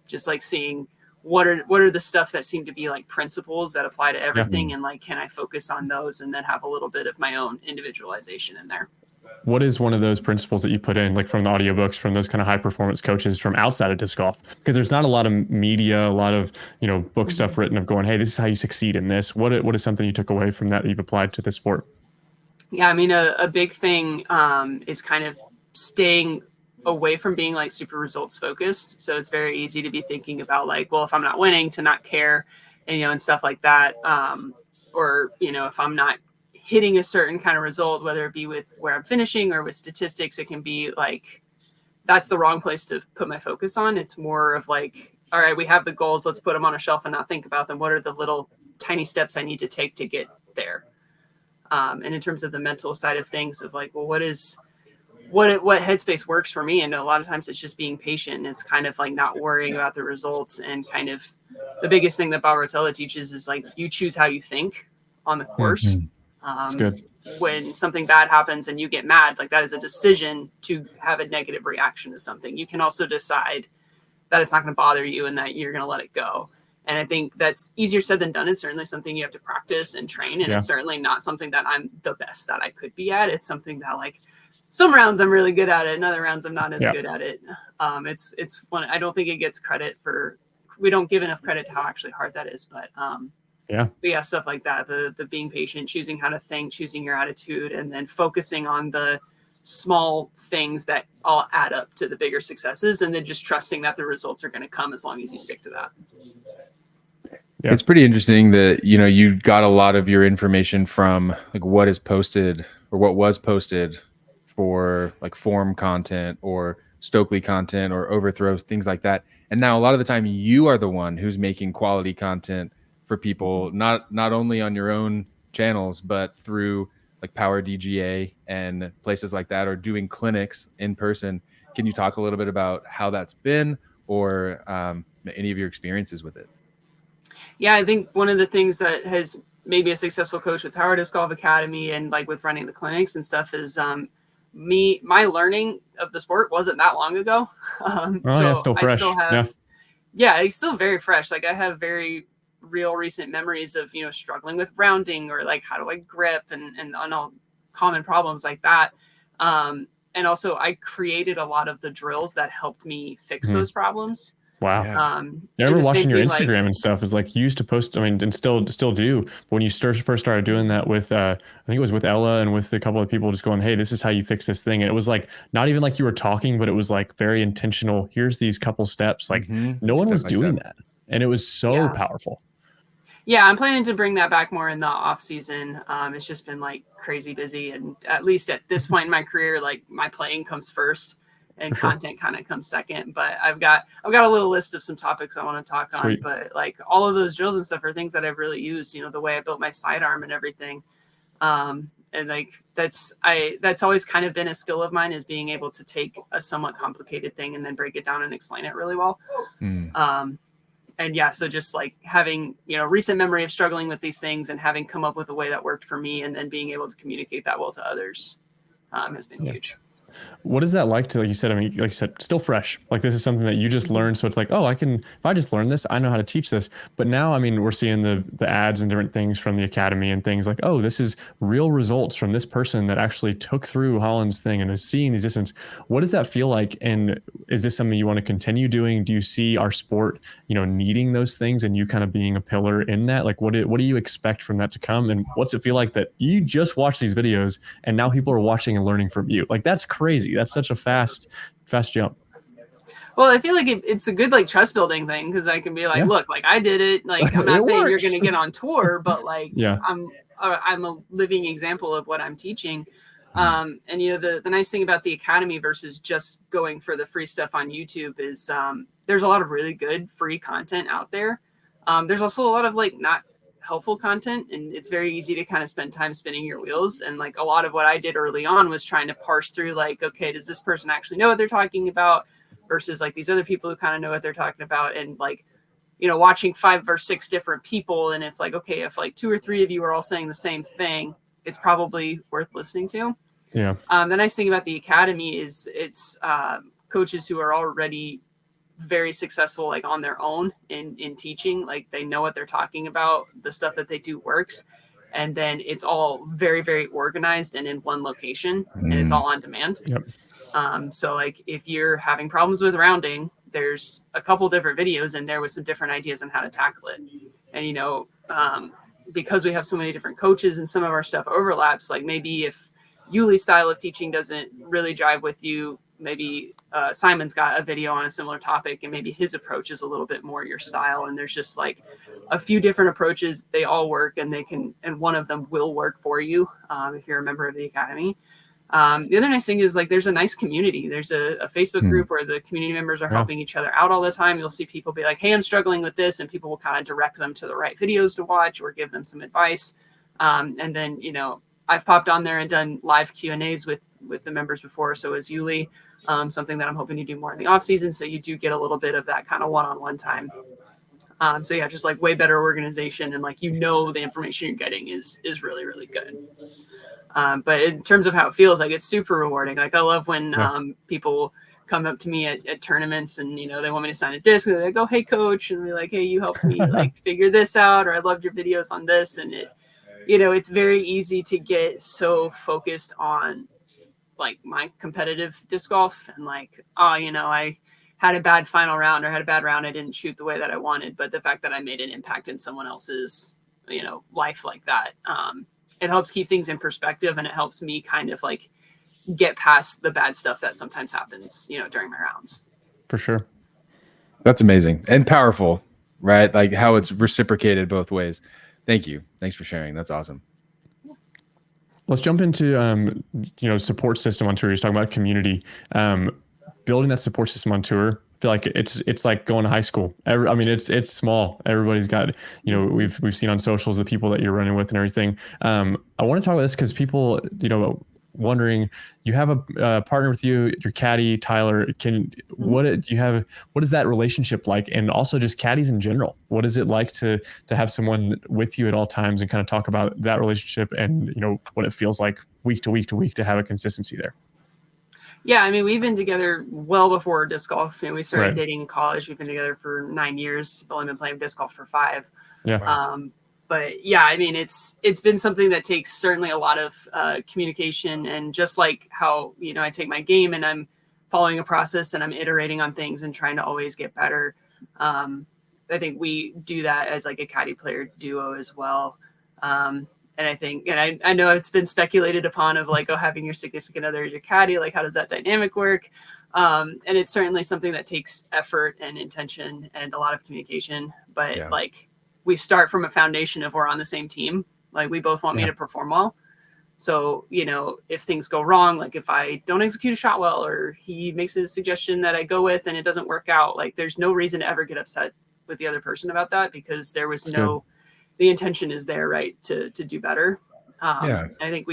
just like seeing what are the stuff that seem to be like principles that apply to everything, and like can I focus on those and then have a little bit of my own individualization in there. What is one of those principles that you put in, like from the audiobooks, from those kind of high performance coaches from outside of disc golf? Because there's not a lot of media, a lot of, you know, book stuff written of going, hey, this is how you succeed in this. What is something you took away from that you've applied to the sport? Yeah, I mean, a big thing is kind of staying away from being like super results focused. So it's very easy to be thinking about like, well, if I'm not winning, to not care, and, you know, and stuff like that. Or, you know, if I'm not hitting a certain kind of result, whether it be with where I'm finishing or with statistics, it can be like, that's the wrong place to put my focus on. It's more of like, all right, we have the goals, let's put them on a shelf and not think about them. What are the little tiny steps I need to take to get there? And in terms of the mental side of things, of like, well, what headspace works for me? And a lot of times it's just being patient. It's kind of like not worrying about the results, and kind of the biggest thing that Bob Rotella teaches is like, you choose how you think on the course. That's good. When something bad happens and you get mad, like that is a decision to have a negative reaction to something. You can also decide that it's not going to bother you and that you're going to let it go. And I think that's easier said than done. It's certainly something you have to practice and train. And it's certainly not something that I'm the best that I could be at. It's something that like some rounds I'm really good at it, and other rounds I'm not as good at it. It's one, I don't think it gets credit for, we don't give enough credit to how actually hard that is. But yeah, stuff like that, the being patient, choosing how to think, choosing your attitude, and then focusing on the small things that all add up to the bigger successes, and then just trusting that the results are going to come as long as you stick to that. Yeah. It's pretty interesting that, you know, you got a lot of your information from like what is posted or what was posted for like form content or Stokely content or overthrow, things like that. And now a lot of the time you are the one who's making quality content for people, not only on your own channels, but through like Power DGA and places like that, or doing clinics in person. Can you talk a little bit about how that's been, or any of your experiences with it? Yeah, I think one of the things that has made me a successful coach with Power Disc Golf Academy and like with running the clinics and stuff is my learning of the sport wasn't that long ago. Still fresh. I still have, it's still very fresh. Like I have very real recent memories of, you know, struggling with rounding, or like how do I grip, and all common problems like that. And also I created a lot of the drills that helped me fix those problems. Wow. I remember watching your Instagram and stuff. Is like you used to post, I mean, and still do. But when you first started doing that with, I think it was with Ella and with a couple of people, just going, hey, this is how you fix this thing. And it was like, not even like you were talking, but it was like very intentional. Here's these couple steps. Like no one was doing that. And it was so powerful. Yeah, I'm planning to bring that back more in the off season. It's just been like crazy busy. And at least at this point in my career, like my playing comes first. And content kind of comes second, but I've got a little list of some topics I want to talk on. But like all of those drills and stuff are things that I've really used, you know, the way I built my sidearm and everything. And like that's always kind of been a skill of mine, is being able to take a somewhat complicated thing and then break it down and explain it really well. And yeah, so just like having, you know, recent memory of struggling with these things and having come up with a way that worked for me, and then being able to communicate that well to others has been huge. What is that like to, like you said, I mean, like you said, still fresh, like this is something that you just learned. So it's like, oh, if I just learned this, I know how to teach this. But now, I mean, we're seeing the ads and different things from the academy and things like, oh, this is real results from this person that actually took through Holyn's thing and is seeing these distance. What does that feel like? And is this something you want to continue doing? Do you see our sport, you know, needing those things and you kind of being a pillar in that? Like, what do you expect from that to come? And what's it feel like that you just watch these videos and now people are watching and learning from you? Like, that's crazy. That's such a fast jump. Well, I feel like it's a good like trust building thing because I can be like, look, like I did it. Like I'm not saying you're going to get on tour, but like I'm a living example of what I'm teaching. And the nice thing about the academy versus just going for the free stuff on YouTube is there's a lot of really good free content out there. There's also a lot of like not helpful content, and it's very easy to kind of spend time spinning your wheels. And like a lot of what I did early on was trying to parse through like, okay, does this person actually know what they're talking about versus like these other people who kind of know what they're talking about, and like, watching 5 or 6 different people, and it's like, okay, if like 2 or 3 of you are all saying the same thing, it's probably worth listening to. Yeah. The nice thing about the academy is it's coaches who are already very successful, like on their own in teaching, like they know what they're talking about, the stuff that they do works, and then it's all very, very organized and in one location, and it's all on demand. So like if you're having problems with rounding, there's a couple different videos in there with some different ideas on how to tackle it. And because we have so many different coaches and some of our stuff overlaps, like maybe if Yuli's style of teaching doesn't really jive with you, maybe Simon's got a video on a similar topic and maybe his approach is a little bit more your style. And there's just like a few different approaches. They all work, and one of them will work for you if you're a member of the academy. The other nice thing is like there's a nice community. There's a Facebook group where the community members are helping each other out all the time. You'll see people be like, hey, I'm struggling with this, and people will kind of direct them to the right videos to watch or give them some advice. And then, I've popped on there and done live Q&As with the members before. So is Yuli, something that I'm hoping to do more in the off season. So you do get a little bit of that kind of one-on-one time. So yeah, just like way better organization, and like, the information you're getting is really, really good. But in terms of how it feels, like it's super rewarding. Like I love when people come up to me at tournaments and, they want me to sign a disc, and they're like, oh, hey coach. And they're like, hey, you helped me like figure this out, or I loved your videos on this. And it's very easy to get so focused on like my competitive disc golf and like, I had a bad final round or had a bad round. I didn't shoot the way that I wanted. But the fact that I made an impact in someone else's, life like that, it helps keep things in perspective, and it helps me kind of like get past the bad stuff that sometimes happens, during my rounds. For sure. That's amazing and powerful, right? Like how it's reciprocated both ways. Thank you. Thanks for sharing. That's awesome. Let's jump into, support system on tour. You're talking about community, building that support system on tour. I feel like it's like going to high school. It's small. Everybody's got, we've seen on socials the people that you're running with and everything. I want to talk about this because people, wondering, you have a partner with you, your caddy, Tyler. What is that relationship like? And also just caddies in general. What is it like to have someone with you at all times, and kind of talk about that relationship and, what it feels like week to week to week to have a consistency there? Yeah, we've been together well before disc golf. We started dating in college. We've been together for 9 years. I've only been playing disc golf for 5. Yeah. But yeah, it's been something that takes certainly a lot of communication, and just like how, I take my game and I'm following a process and I'm iterating on things and trying to always get better. I think we do that as like a caddy player duo as well. And I think, and I know it's been speculated upon of like, having your significant other as your caddy, like how does that dynamic work? And it's certainly something that takes effort and intention and a lot of communication, but like we start from a foundation of we're on the same team. Like we both want me to perform well. So, if things go wrong, like if I don't execute a shot well, or he makes a suggestion that I go with and it doesn't work out, like there's no reason to ever get upset with the other person about that, because there was the intention is there, right, to do better. I think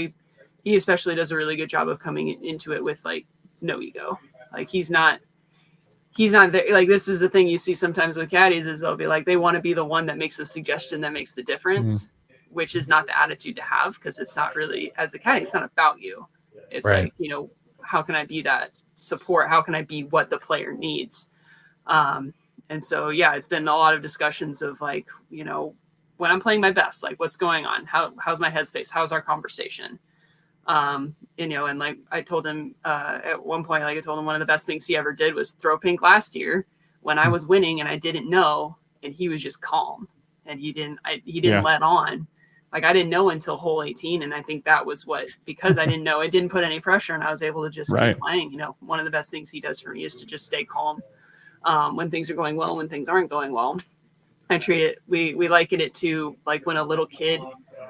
he especially does a really good job of coming into it with like no ego. Like he's not there. Like this is the thing you see sometimes with caddies is they'll be like, they want to be the one that makes the suggestion that makes the difference, which is not the attitude to have, because it's not really, as the caddy, it's not about you. It's like, how can I be that support? How can I be what the player needs? And so, it's been a lot of discussions of like, when I'm playing my best, like what's going on? How's my headspace? How's our conversation? And like I told him at one point, like I told him one of the best things he ever did was throw pink last year when I was winning and I didn't know, and he was just calm and he didn't let on. Like I didn't know until hole 18. And I think that was because I didn't know, it didn't put any pressure, and I was able to just keep playing. One of the best things he does for me is to just stay calm. when things are going well, when things aren't going well. I treat it, we liken it to like when a little kid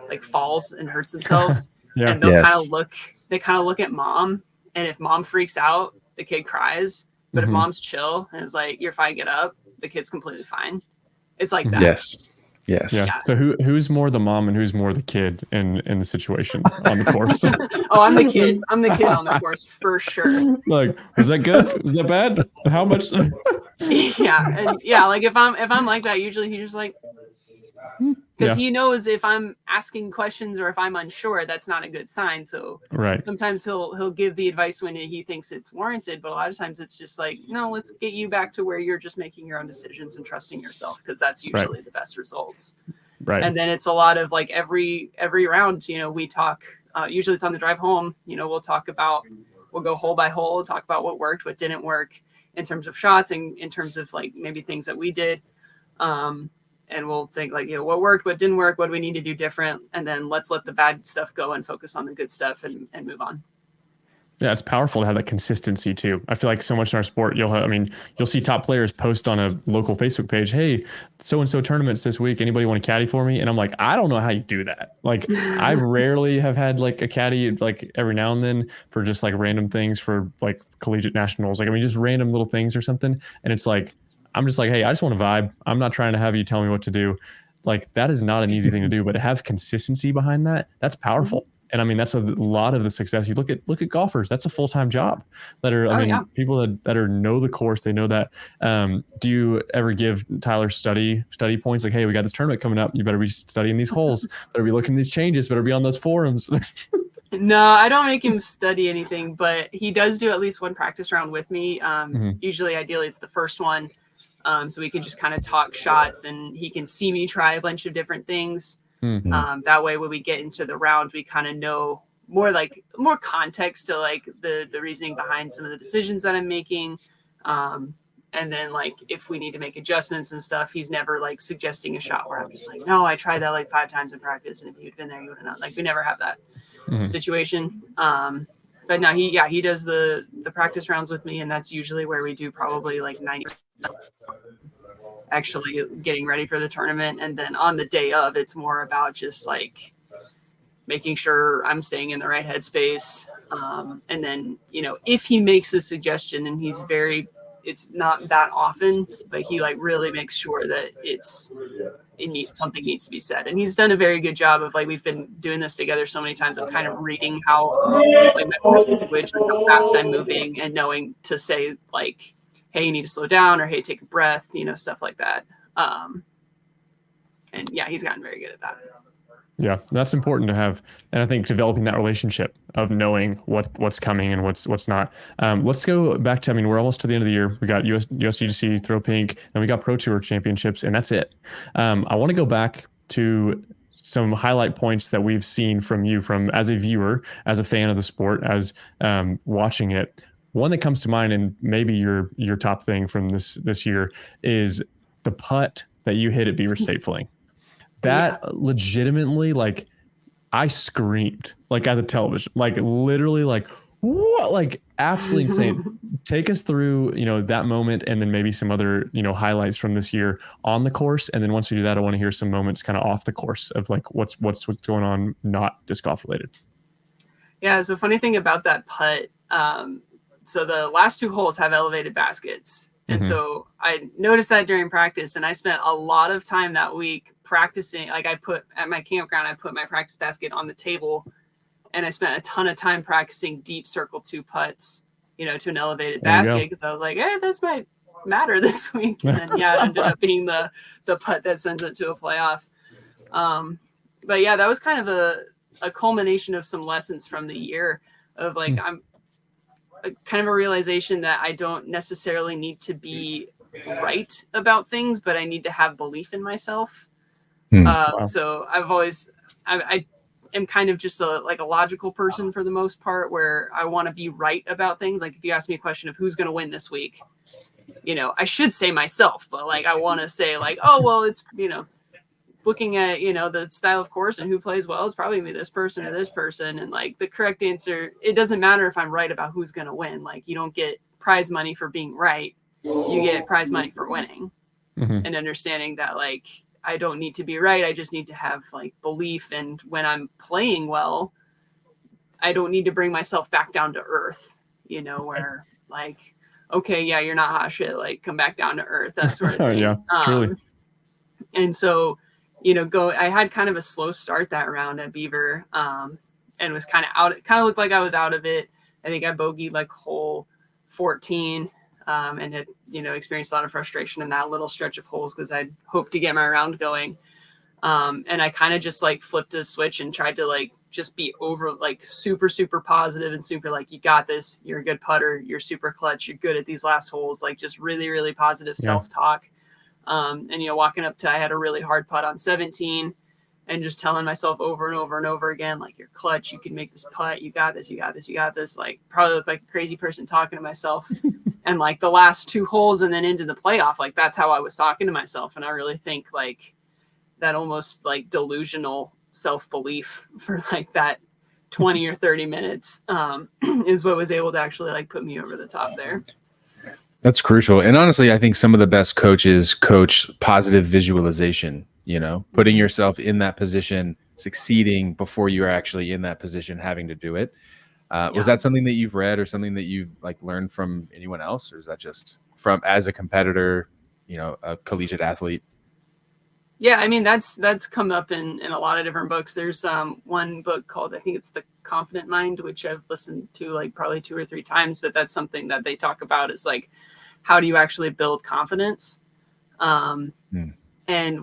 like falls and hurts themselves and they'll kind of look at mom, and if mom freaks out, the kid cries. But if mom's chill and is like, you're fine, get up, the kid's completely fine. It's like that. Yes. Yeah. So who's more the mom and who's more the kid in the situation on the course? Oh, I'm the kid. I'm the kid on the course for sure. Like, was that good? Was that bad? How much? Yeah. And yeah, like if I'm like that, usually he's just like, because he knows if I'm asking questions or if I'm unsure, that's not a good sign. So sometimes he'll give the advice when he thinks it's warranted, but a lot of times it's just like, no, let's get you back to where you're just making your own decisions and trusting yourself, because that's usually the best results. Right. And then it's a lot of like every round, we talk. Usually it's on the drive home. We'll go hole by hole, talk about what worked, what didn't work in terms of shots, and in terms of like maybe things that we did. And we'll think like, what worked, what didn't work, what do we need to do different? And then let's let the bad stuff go and focus on the good stuff and move on. Yeah, it's powerful to have that consistency too. I feel like so much in our sport, you'll see top players post on a local Facebook page, hey, so-and-so tournaments this week, anybody want to caddy for me? And I'm like, I don't know how you do that. Like I rarely have had like a caddy like every now and then for just like random things for like collegiate nationals. Like, just random little things or something. And it's like, I'm just like, hey, I just want to vibe. I'm not trying to have you tell me what to do. Like that is not an easy thing to do, but to have consistency behind that, that's powerful. And that's a lot of the success. You look at golfers, that's a full-time job that are, people that know the course, they know that. Do you ever give Tyler study points? Like, hey, we got this tournament coming up. You better be studying these holes, better be looking at these changes, better be on those forums. No, I don't make him study anything, but he does do at least one practice round with me. Usually, ideally, it's the first one. So we can just kind of talk shots and he can see me try a bunch of different things. That way, when we get into the round, we kind of know more context to like the reasoning behind some of the decisions that I'm making. And then like, if we need to make adjustments and stuff, he's never like suggesting a shot where I'm just like, no, I tried that like 5 times in practice. And if you'd been there, you would have known. Like we never have that situation. But no, he does the practice rounds with me. And that's usually where we do probably like 90% actually getting ready for the tournament. And then on the day of, it's more about just like making sure I'm staying in the right headspace. And then, if he makes a suggestion and it's not that often, but he like really makes sure that something needs to be said. And he's done a very good job of like, we've been doing this together so many times of kind of reading how like my body language, like how fast I'm moving and knowing to say like, hey, you need to slow down, or hey, take a breath, stuff like that. And yeah, he's gotten very good at that. Yeah, that's important to have. And I think developing that relationship of knowing what's coming and what's not. Let's go back to, we're almost to the end of the year. We got USDGC, Throw Pink, and we got Pro Tour championships, and that's it. I want to go back to some highlight points that we've seen from you, from as a viewer, as a fan of the sport, as watching it. One that comes to mind, and maybe your top thing from this year, is the putt that you hit at Beaver State Fling. That legitimately, like, I screamed like at the television, like literally, like what, like absolutely insane. Take us through, that moment, and then maybe some other, highlights from this year on the course. And then once we do that, I want to hear some moments kind of off the course of like what's going on, not disc golf related. Yeah. So funny thing about that putt. So the last 2 holes have elevated baskets. And so I noticed that during practice, and I spent a lot of time that week practicing. Like I put at my campground, I put my practice basket on the table, and I spent a ton of time practicing deep circle 2 putts, to an elevated basket. Because I was like, hey, this might matter this week. And then, it ended up being the putt that sends it to a playoff. But yeah, that was kind of a culmination of some lessons from the year of like, I'm kind of a realization that I don't necessarily need to be right about things, but I need to have belief in myself. So I am kind of just a logical person for the most part, where I want to be right about things. Like if you ask me a question of who's going to win this week, I should say myself, but like, I want to say like, oh, well, it's, looking at, the style of course and who plays well, it's probably gonna be this person or this person. And like the correct answer, it doesn't matter if I'm right about who's going to win. Like you don't get prize money for being right. you get prize money for winning. And understanding that like I don't need to be right, I just need to have like belief, and when I'm playing well, I don't need to bring myself back down to earth, you know, where like, okay, yeah, you're not hot shit, like come back down to earth, that sort of thing. Yeah, truly. And so, you know, I had kind of a slow start that round at Beaver, and was kind of out. It kind of looked like I was out of it. I think I bogeyed like hole 14, and had, you know, experienced a lot of frustration in that little stretch of holes because I'd hoped to get my round going. And I kind of just like flipped a switch and tried to like just be over like super, super positive and super like, you got this, you're a good putter, you're super clutch, you're good at these last holes, like just really, really positive self-talk. And, you know, walking up to, I had a really hard putt on 17 and just telling myself over and over and over again, like, you're clutch, you can make this putt, you got this, you got this, you got this. Like, probably look like a crazy person talking to myself. And like the last 2 holes and then into the playoff, like that's how I was talking to myself. And I really think like that almost like delusional self-belief for like that 20 or 30 minutes is what was able to actually like put me over the top there. That's crucial. And honestly, I think some of the best coaches coach positive visualization, you know, putting yourself in that position, succeeding before you're actually in that position, having to do it. Was that something that you've read or something that you've like learned from anyone else? Or is that just from as a competitor, you know, a collegiate athlete? Yeah, I mean, that's come up in a lot of different books. There's one book called, I think it's The Confident Mind, which I've listened to like probably 2 or 3 times, but that's something that they talk about is like, how do you actually build confidence? And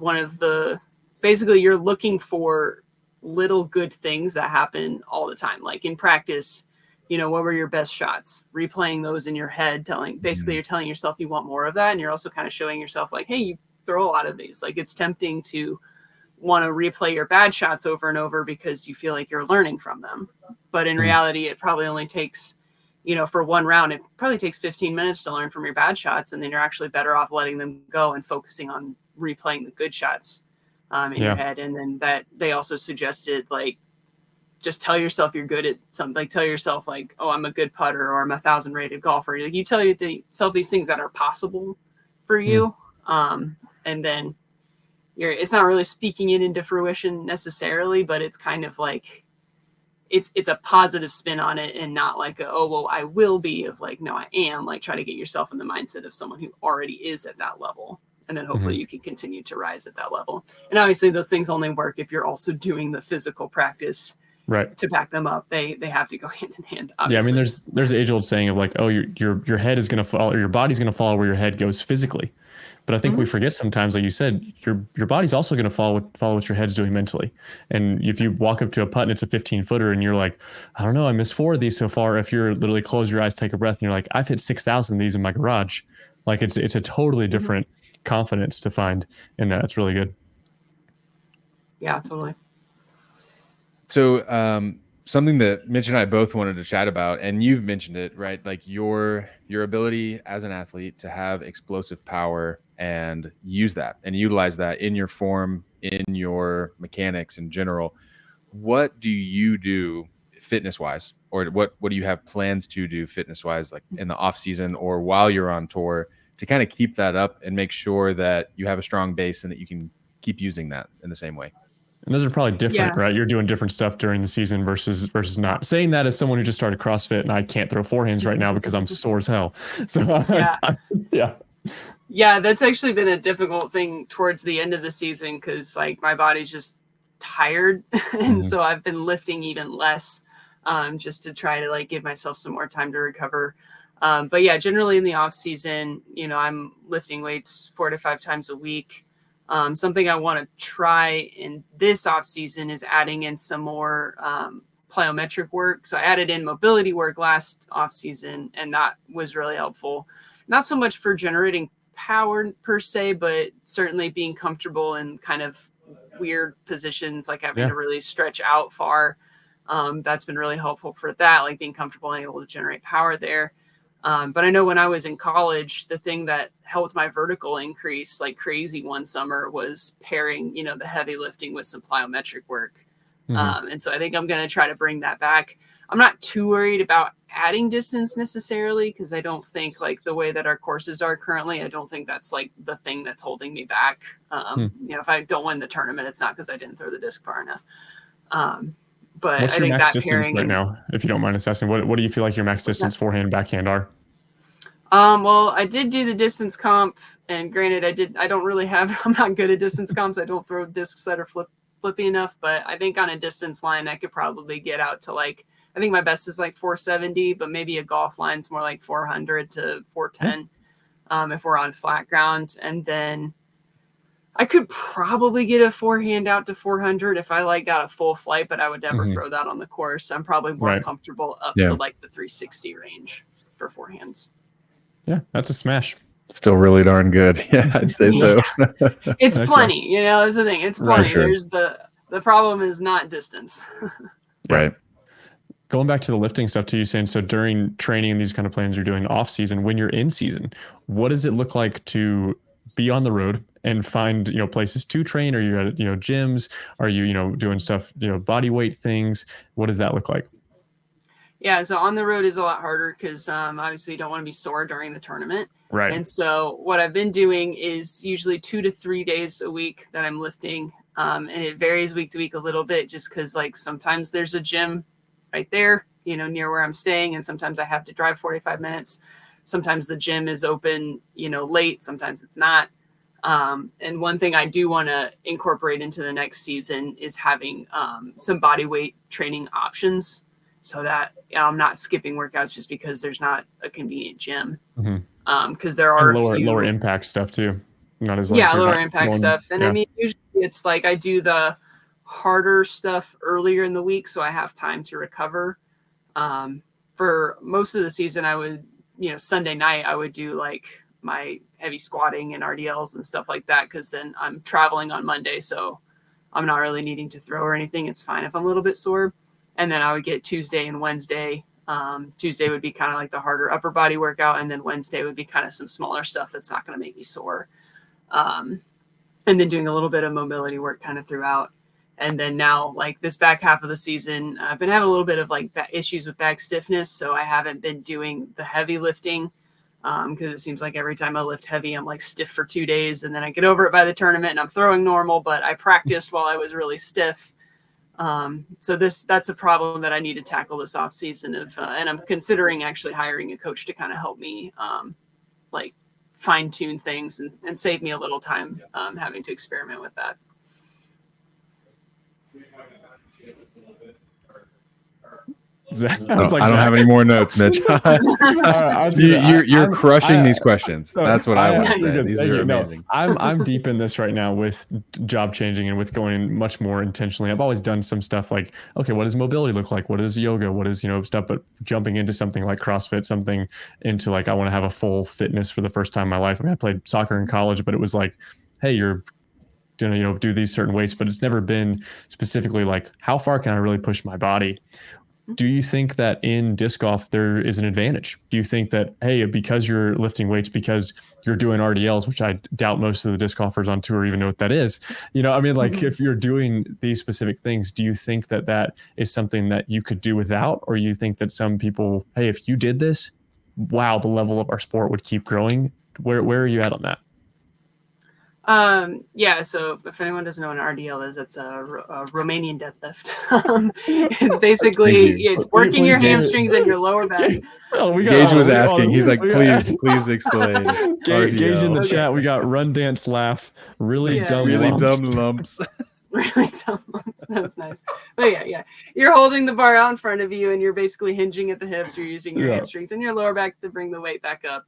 one of the, basically you're looking for little good things that happen all the time. Like in practice, you know, what were your best shots? Replaying those in your head, basically you're telling yourself you want more of that. And you're also kind of showing yourself like, hey, you throw a lot of these. Like it's tempting to want to replay your bad shots over and over because you feel like you're learning from them. But in reality, it probably only takes, you know, for one round, it probably takes 15 minutes to learn from your bad shots. And then you're actually better off letting them go and focusing on replaying the good shots in your head. And then that they also suggested, like, just tell yourself you're good at something. Like tell yourself like, oh, I'm a good putter or I'm 1,000 rated golfer. Like you tell yourself these things that are possible for you. And then it's not really speaking it into fruition necessarily, but it's kind of like, it's a positive spin on it and not like, oh, well, I will be of like, no, I am. Like try to get yourself in the mindset of someone who already is at that level. And then hopefully you can continue to rise at that level. And obviously those things only work if you're also doing the physical practice to back them up. They have to go hand in hand. Obviously. Yeah. I mean, there's age old saying of like, oh, your head is going to follow, or your body's going to follow where your head goes physically. But I think we forget sometimes, like you said, your body's also going to follow what your head's doing mentally. And if you walk up to a putt and it's a 15-footer and you're like, I don't know, I missed 4 of these so far. If you're literally close your eyes, take a breath, and you're like, I've hit 6,000 of these in my garage. Like it's a totally different confidence to find in that. It's really good. Yeah, totally. So something that Mitch and I both wanted to chat about, and you've mentioned it, right? Like your ability as an athlete to have explosive power and use that and utilize that in your form, in your mechanics in general. What do you do fitness wise, or what do you have plans to do fitness wise, like in the off season or while you're on tour, to kind of keep that up and make sure that you have a strong base and that you can keep using that in the same way? And those are probably different, right? You're doing different stuff during the season versus not. Saying that as someone who just started CrossFit and I can't throw forehands right now because I'm sore as hell. So yeah, that's actually been a difficult thing towards the end of the season because like my body's just tired, and so I've been lifting even less, just to try to like give myself some more time to recover. But yeah, generally in the off season, you know, I'm lifting weights 4 to 5 times a week. Something I want to try in this off season is adding in some more plyometric work. So I added in mobility work last off season, and that was really helpful. Not so much for generating power per se, but certainly being comfortable in kind of weird positions, like having to really stretch out far. That's been really helpful for that, like being comfortable and able to generate power there. But I know when I was in college, the thing that helped my vertical increase like crazy one summer was pairing, you know, the heavy lifting with some plyometric work. And so I think I'm going to try to bring that back. I'm not too worried about adding distance necessarily, because I don't think like the way that our courses are currently, I don't think that's like the thing that's holding me back. If I don't win the tournament, it's not because I didn't throw the disc far enough. But what's I your think max that distance pairing right now, if you don't mind assessing? What do you feel like your max distance forehand, backhand are? Well, I did do the distance comp, and granted, I'm not good at distance comps. I don't throw discs that are flippy enough, but I think on a distance line, I could probably get out to like, I think my best is like 470, but maybe a golf line's more like 400 to 410 if we're on flat ground. And then I could probably get a forehand out to 400 if I like got a full flight, but I would never throw that on the course. I'm probably more comfortable up to like the 360 range for forehands. Yeah, that's a smash. Still really darn good. Yeah, I'd say so. It's plenty, that's the thing. It's plenty. Sure. There's the problem is not distance. Right. Going back to the lifting stuff too, you saying, so during training and these kind of plans you're doing off season, when you're in season, what does it look like to be on the road and find, places to train? Are you at, gyms? Are you, doing stuff, body weight things? What does that look like? Yeah, so on the road is a lot harder because obviously you don't want to be sore during the tournament. Right. And so what I've been doing is usually 2 to 3 days a week that I'm lifting. And it varies week to week a little bit just because like sometimes there's a gym right there, near where I'm staying. And sometimes I have to drive 45 minutes. Sometimes the gym is open, late. Sometimes it's not. And one thing I do want to incorporate into the next season is having some body weight training options so that I'm not skipping workouts just because there's not a convenient gym. Because there are lower impact stuff too. Not as lower impact stuff. And I mean, usually it's like I do the harder stuff earlier in the week so I have time to recover. For most of the season, I would, Sunday night, I would do like my heavy squatting and RDLs and stuff like that because then I'm traveling on Monday. So I'm not really needing to throw or anything. It's fine if I'm a little bit sore. And then I would get Tuesday and Wednesday. Tuesday would be kind of like the harder upper body workout. And then Wednesday would be kind of some smaller stuff that's not going to make me sore. And then doing a little bit of mobility work kind of throughout. And then now, like this back half of the season, I've been having a little bit of like issues with back stiffness. So I haven't been doing the heavy lifting because it seems like every time I lift heavy, I'm like stiff for 2 days. And then I get over it by the tournament and I'm throwing normal, but I practiced while I was really stiff. So that's a problem that I need to tackle this off season and I'm considering actually hiring a coach to kind of help me like fine tune things and save me a little time having to experiment with that. I don't have any more notes, Mitch. You're crushing these questions. That's what I want to say. These are amazing. I'm deep in this right now with job changing and with going much more intentionally. I've always done some stuff like, okay, what does mobility look like? What is yoga? What is, stuff, but jumping into something like CrossFit, something into like, I want to have a full fitness for the first time in my life. I mean, I played soccer in college, but it was like, hey, you're going to, do these certain weights, but it's never been specifically like, how far can I really push my body? Do you think that in disc golf there is an advantage? Do you think that, hey, because you're lifting weights, because you're doing RDLs, which I doubt most of the disc golfers on tour even know what that is, if you're doing these specific things, do you think that that is something that you could do without? Or you think that some people, hey, if you did this, wow, the level of our sport would keep growing? Where are you at on that? So if anyone doesn't know what an RDL is, it's a Romanian deadlift. It's basically it's working your hamstrings and your lower back. Gage was asking. He's like, please explain. Gage in the chat. We got run, dance, laugh. Really dumb lumps. Really dumb lumps. That's nice. But yeah. You're holding the bar out in front of you and you're basically hinging at the hips. You're using your hamstrings and your lower back to bring the weight back up.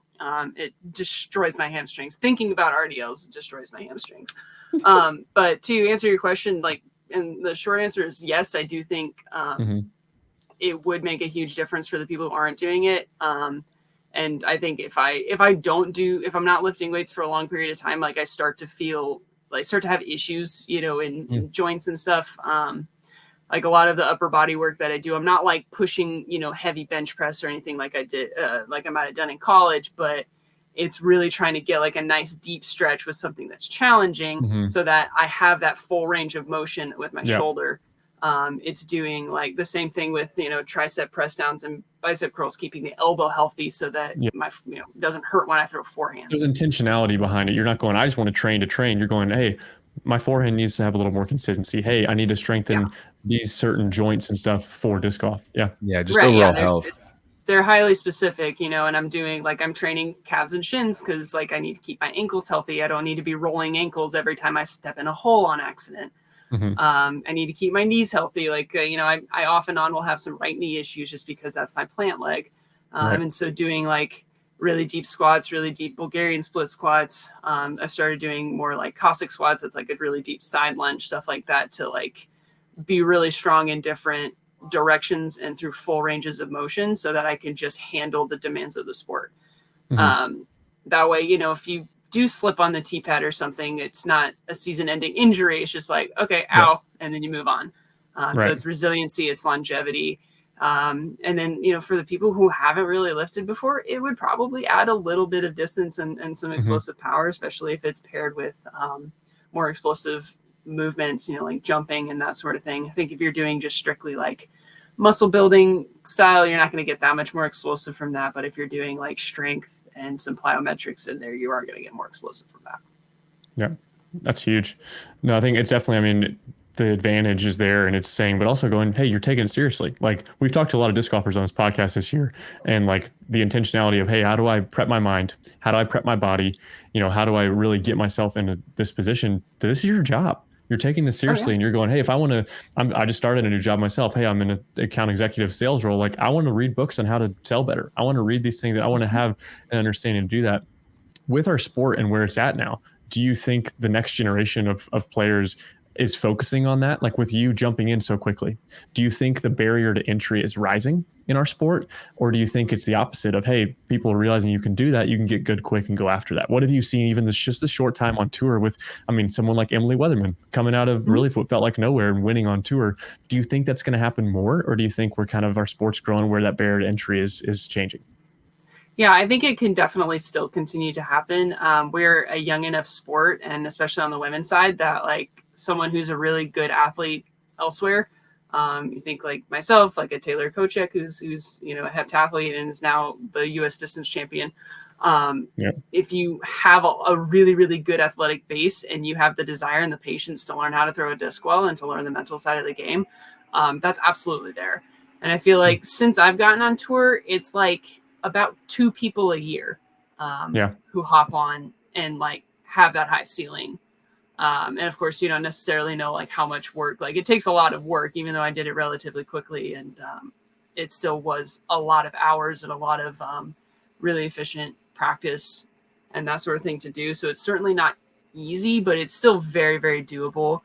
It destroys my hamstrings. Thinking about RDLs destroys my hamstrings. But to answer your question, and the short answer is yes, I do think it would make a huge difference for the people who aren't doing it. And I think if I'm not lifting weights for a long period of time, like I start to have issues, in joints and stuff. Like a lot of the upper body work that I do, I'm not like pushing, heavy bench press or anything like I did, like I might have done in college, but it's really trying to get like a nice deep stretch with something that's challenging so that I have that full range of motion with my shoulder. It's doing like the same thing with, tricep press downs and bicep curls, keeping the elbow healthy so that my, doesn't hurt when I throw forehands. There's intentionality behind it. You're not going, I just want to train to train. You're going, hey, my forehand needs to have a little more consistency. Hey, I need to strengthen these certain joints and stuff for disc golf. Yeah. Yeah. Just overall health. They're highly specific, and I'm doing I'm training calves and shins because I need to keep my ankles healthy. I don't need to be rolling ankles every time I step in a hole on accident. I need to keep my knees healthy. I off and on will have some right knee issues just because that's my plant leg. And so doing really deep squats, really deep Bulgarian split squats. I started doing more Cossack squats. That's a really deep side lunge, stuff like that, to be really strong in different directions and through full ranges of motion so that I can just handle the demands of the sport. That way, if you do slip on the T-pad or something, it's not a season-ending injury. It's just okay, ow, and then you move on. So it's resiliency, it's longevity. And then, for the people who haven't really lifted before, it would probably add a little bit of distance and some explosive power, especially if it's paired with more explosive movements, like jumping and that sort of thing. I think if you're doing just strictly muscle building style, you're not going to get that much more explosive from that. But if you're doing strength and some plyometrics in there, you are going to get more explosive from that. Yeah, that's huge. No, I think it's definitely, the advantage is there, and it's saying, but also going, hey, you're taking it seriously. We've talked to a lot of disc golfers on this podcast this year, and the intentionality of, hey, how do I prep my mind? How do I prep my body? How do I really get myself into this position? This is your job. You're taking this seriously, and you're going, hey, if I want to, I just started a new job myself. Hey, I'm in an account executive sales role. I want to read books on how to sell better. I want to read these things. I want to have an understanding to do that. With our sport and where it's at now, do you think the next generation of players is focusing on that? With you jumping in so quickly, do you think the barrier to entry is rising in our sport? Or do you think it's the opposite of, hey, people are realizing you can do that, you can get good quick and go after that? What have you seen even just the short time on tour with, someone like Emily Weatherman coming out of really what felt like nowhere and winning on tour? Do you think that's going to happen more? Or do you think we're our sport's growing where that barrier to entry is changing? Yeah, I think it can definitely still continue to happen. We're a young enough sport, and especially on the women's side, that someone who's a really good athlete elsewhere, you think myself, a Taylor Kochek, who's a heptathlete and is now the U.S. distance champion. If you have a really, really good athletic base and you have the desire and the patience to learn how to throw a disc well and to learn the mental side of the game, that's absolutely there. And I feel since I've gotten on tour, it's about 2 people a year who hop on and have that high ceiling. And of course, you don't necessarily know how much work, it takes a lot of work, even though I did it relatively quickly. And it still was a lot of hours and a lot of really efficient practice and that sort of thing to do. So it's certainly not easy, but it's still very, very doable.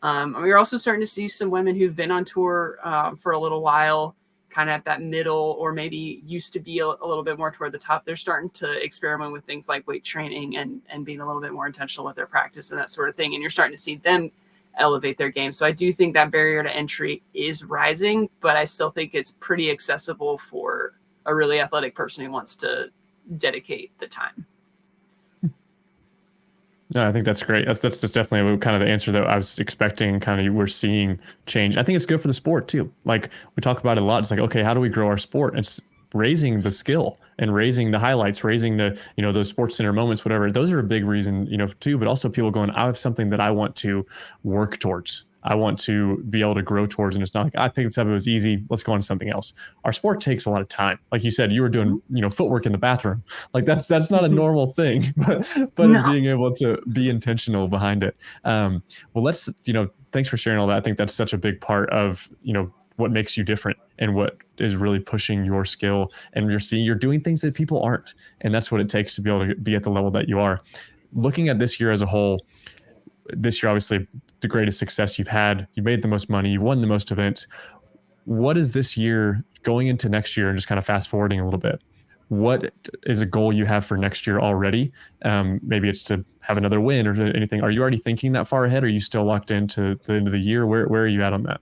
And we're also starting to see some women who've been on tour for a little while, kind of at that middle, or maybe used to be a little bit more toward the top. They're starting to experiment with things like weight training and being a little bit more intentional with their practice and that sort of thing. And you're starting to see them elevate their game. So I do think that barrier to entry is rising, but I still think it's pretty accessible for a really athletic person who wants to dedicate the time. No, I think that's great. That's just definitely kind of the answer that I was expecting. Kind of we're seeing change. I think it's good for the sport too. We talk about it a lot. It's okay, how do we grow our sport? It's raising the skill and raising the highlights, raising the, those sports center moments, whatever. Those are a big reason, too, but also people going, I have something that I want to work towards. I want to be able to grow towards. And it's not I picked this up, it was easy, let's go on to something else. Our sport takes a lot of time. Like you said, you were doing, footwork in the bathroom. That's not a normal thing, but no. Being able to be intentional behind it. Well, let's, thanks for sharing all that. I think that's such a big part of, what makes you different and what is really pushing your skill. And you're doing things that people aren't. And that's what it takes to be able to be at the level that you are. Looking at this year as a whole, this year, obviously the greatest success you've had, you made the most money, you've won the most events. What is this year going into next year, and just kind of fast forwarding a little bit? What is a goal you have for next year already? Maybe it's to have another win or anything. Are you already thinking that far ahead? Or are you still locked into the end of the year? Where are you at on that?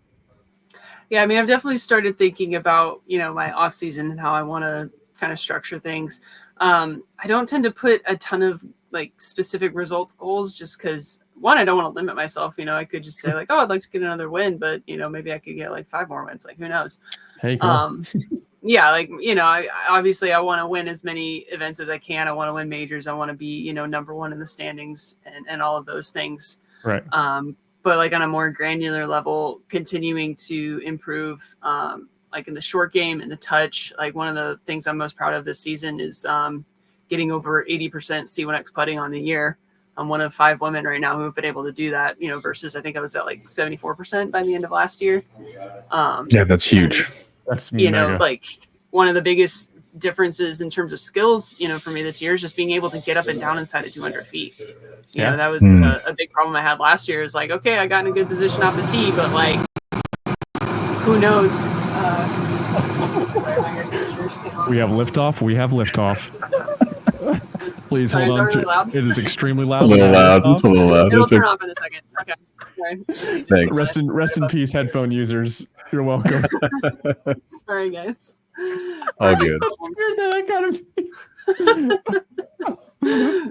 Yeah, I mean, I've definitely started thinking about, my off season and how I want to kind of structure things. I don't tend to put a ton of specific results goals just because one, I don't want to limit myself. I could just say like, oh, I'd like to get another win, but maybe I could get like 5 more wins. Like, who knows? Hey, come on. Yeah, like, I want to win as many events as I can. I want to win majors. I want to be, number one in the standings and all of those things. Right. But like on a more granular level, continuing to improve, like in the short game and the touch. Like one of the things I'm most proud of this season is getting over 80% C1X putting on the year. I'm one of 5 women right now who have been able to do that, versus I think I was at like 74% by the end of last year. Yeah, that's huge. That's mega. Like one of the biggest differences in terms of skills, for me this year is just being able to get up and down inside of 200 feet. That was a big problem I had last year. Is like, okay, I got in a good position off the tee, but like, who knows? We have liftoff. Please hold on. Really it is extremely loud. A little loud. It's a little loud. It'll turn off in a second. Okay. Sorry. Thanks. Rest in peace, headphone users. You're welcome. Sorry, guys. All good. That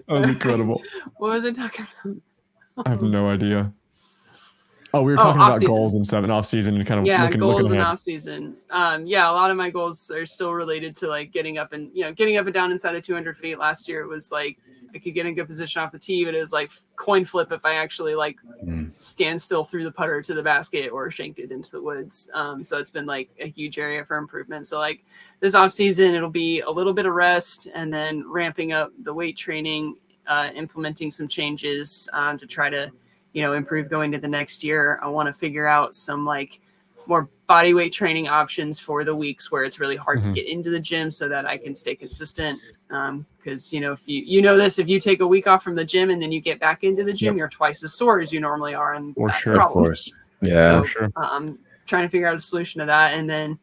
was incredible. What was I talking about? I have no idea. Oh, we were talking about goals and stuff in off season and kind of goals looking in ahead. off season. A lot of my goals are still related to like getting up and down inside of 200 feet. Last year it was like I could get in a good position off the tee, but it was like coin flip if I actually like stand still through the putter to the basket or shanked it into the woods. So it's been like a huge area for improvement. So like this off season, it'll be a little bit of rest and then ramping up the weight training, implementing some changes to try to improve going to the next year. I want to figure out some like more body weight training options for the weeks where it's really hard to get into the gym so that I can stay consistent. Because, if if you take a week off from the gym and then you get back into the gym, you're twice as sore as you normally are. And for that's sure, a problem. Of course. Yeah, so, for sure. Trying to figure out a solution to that. And then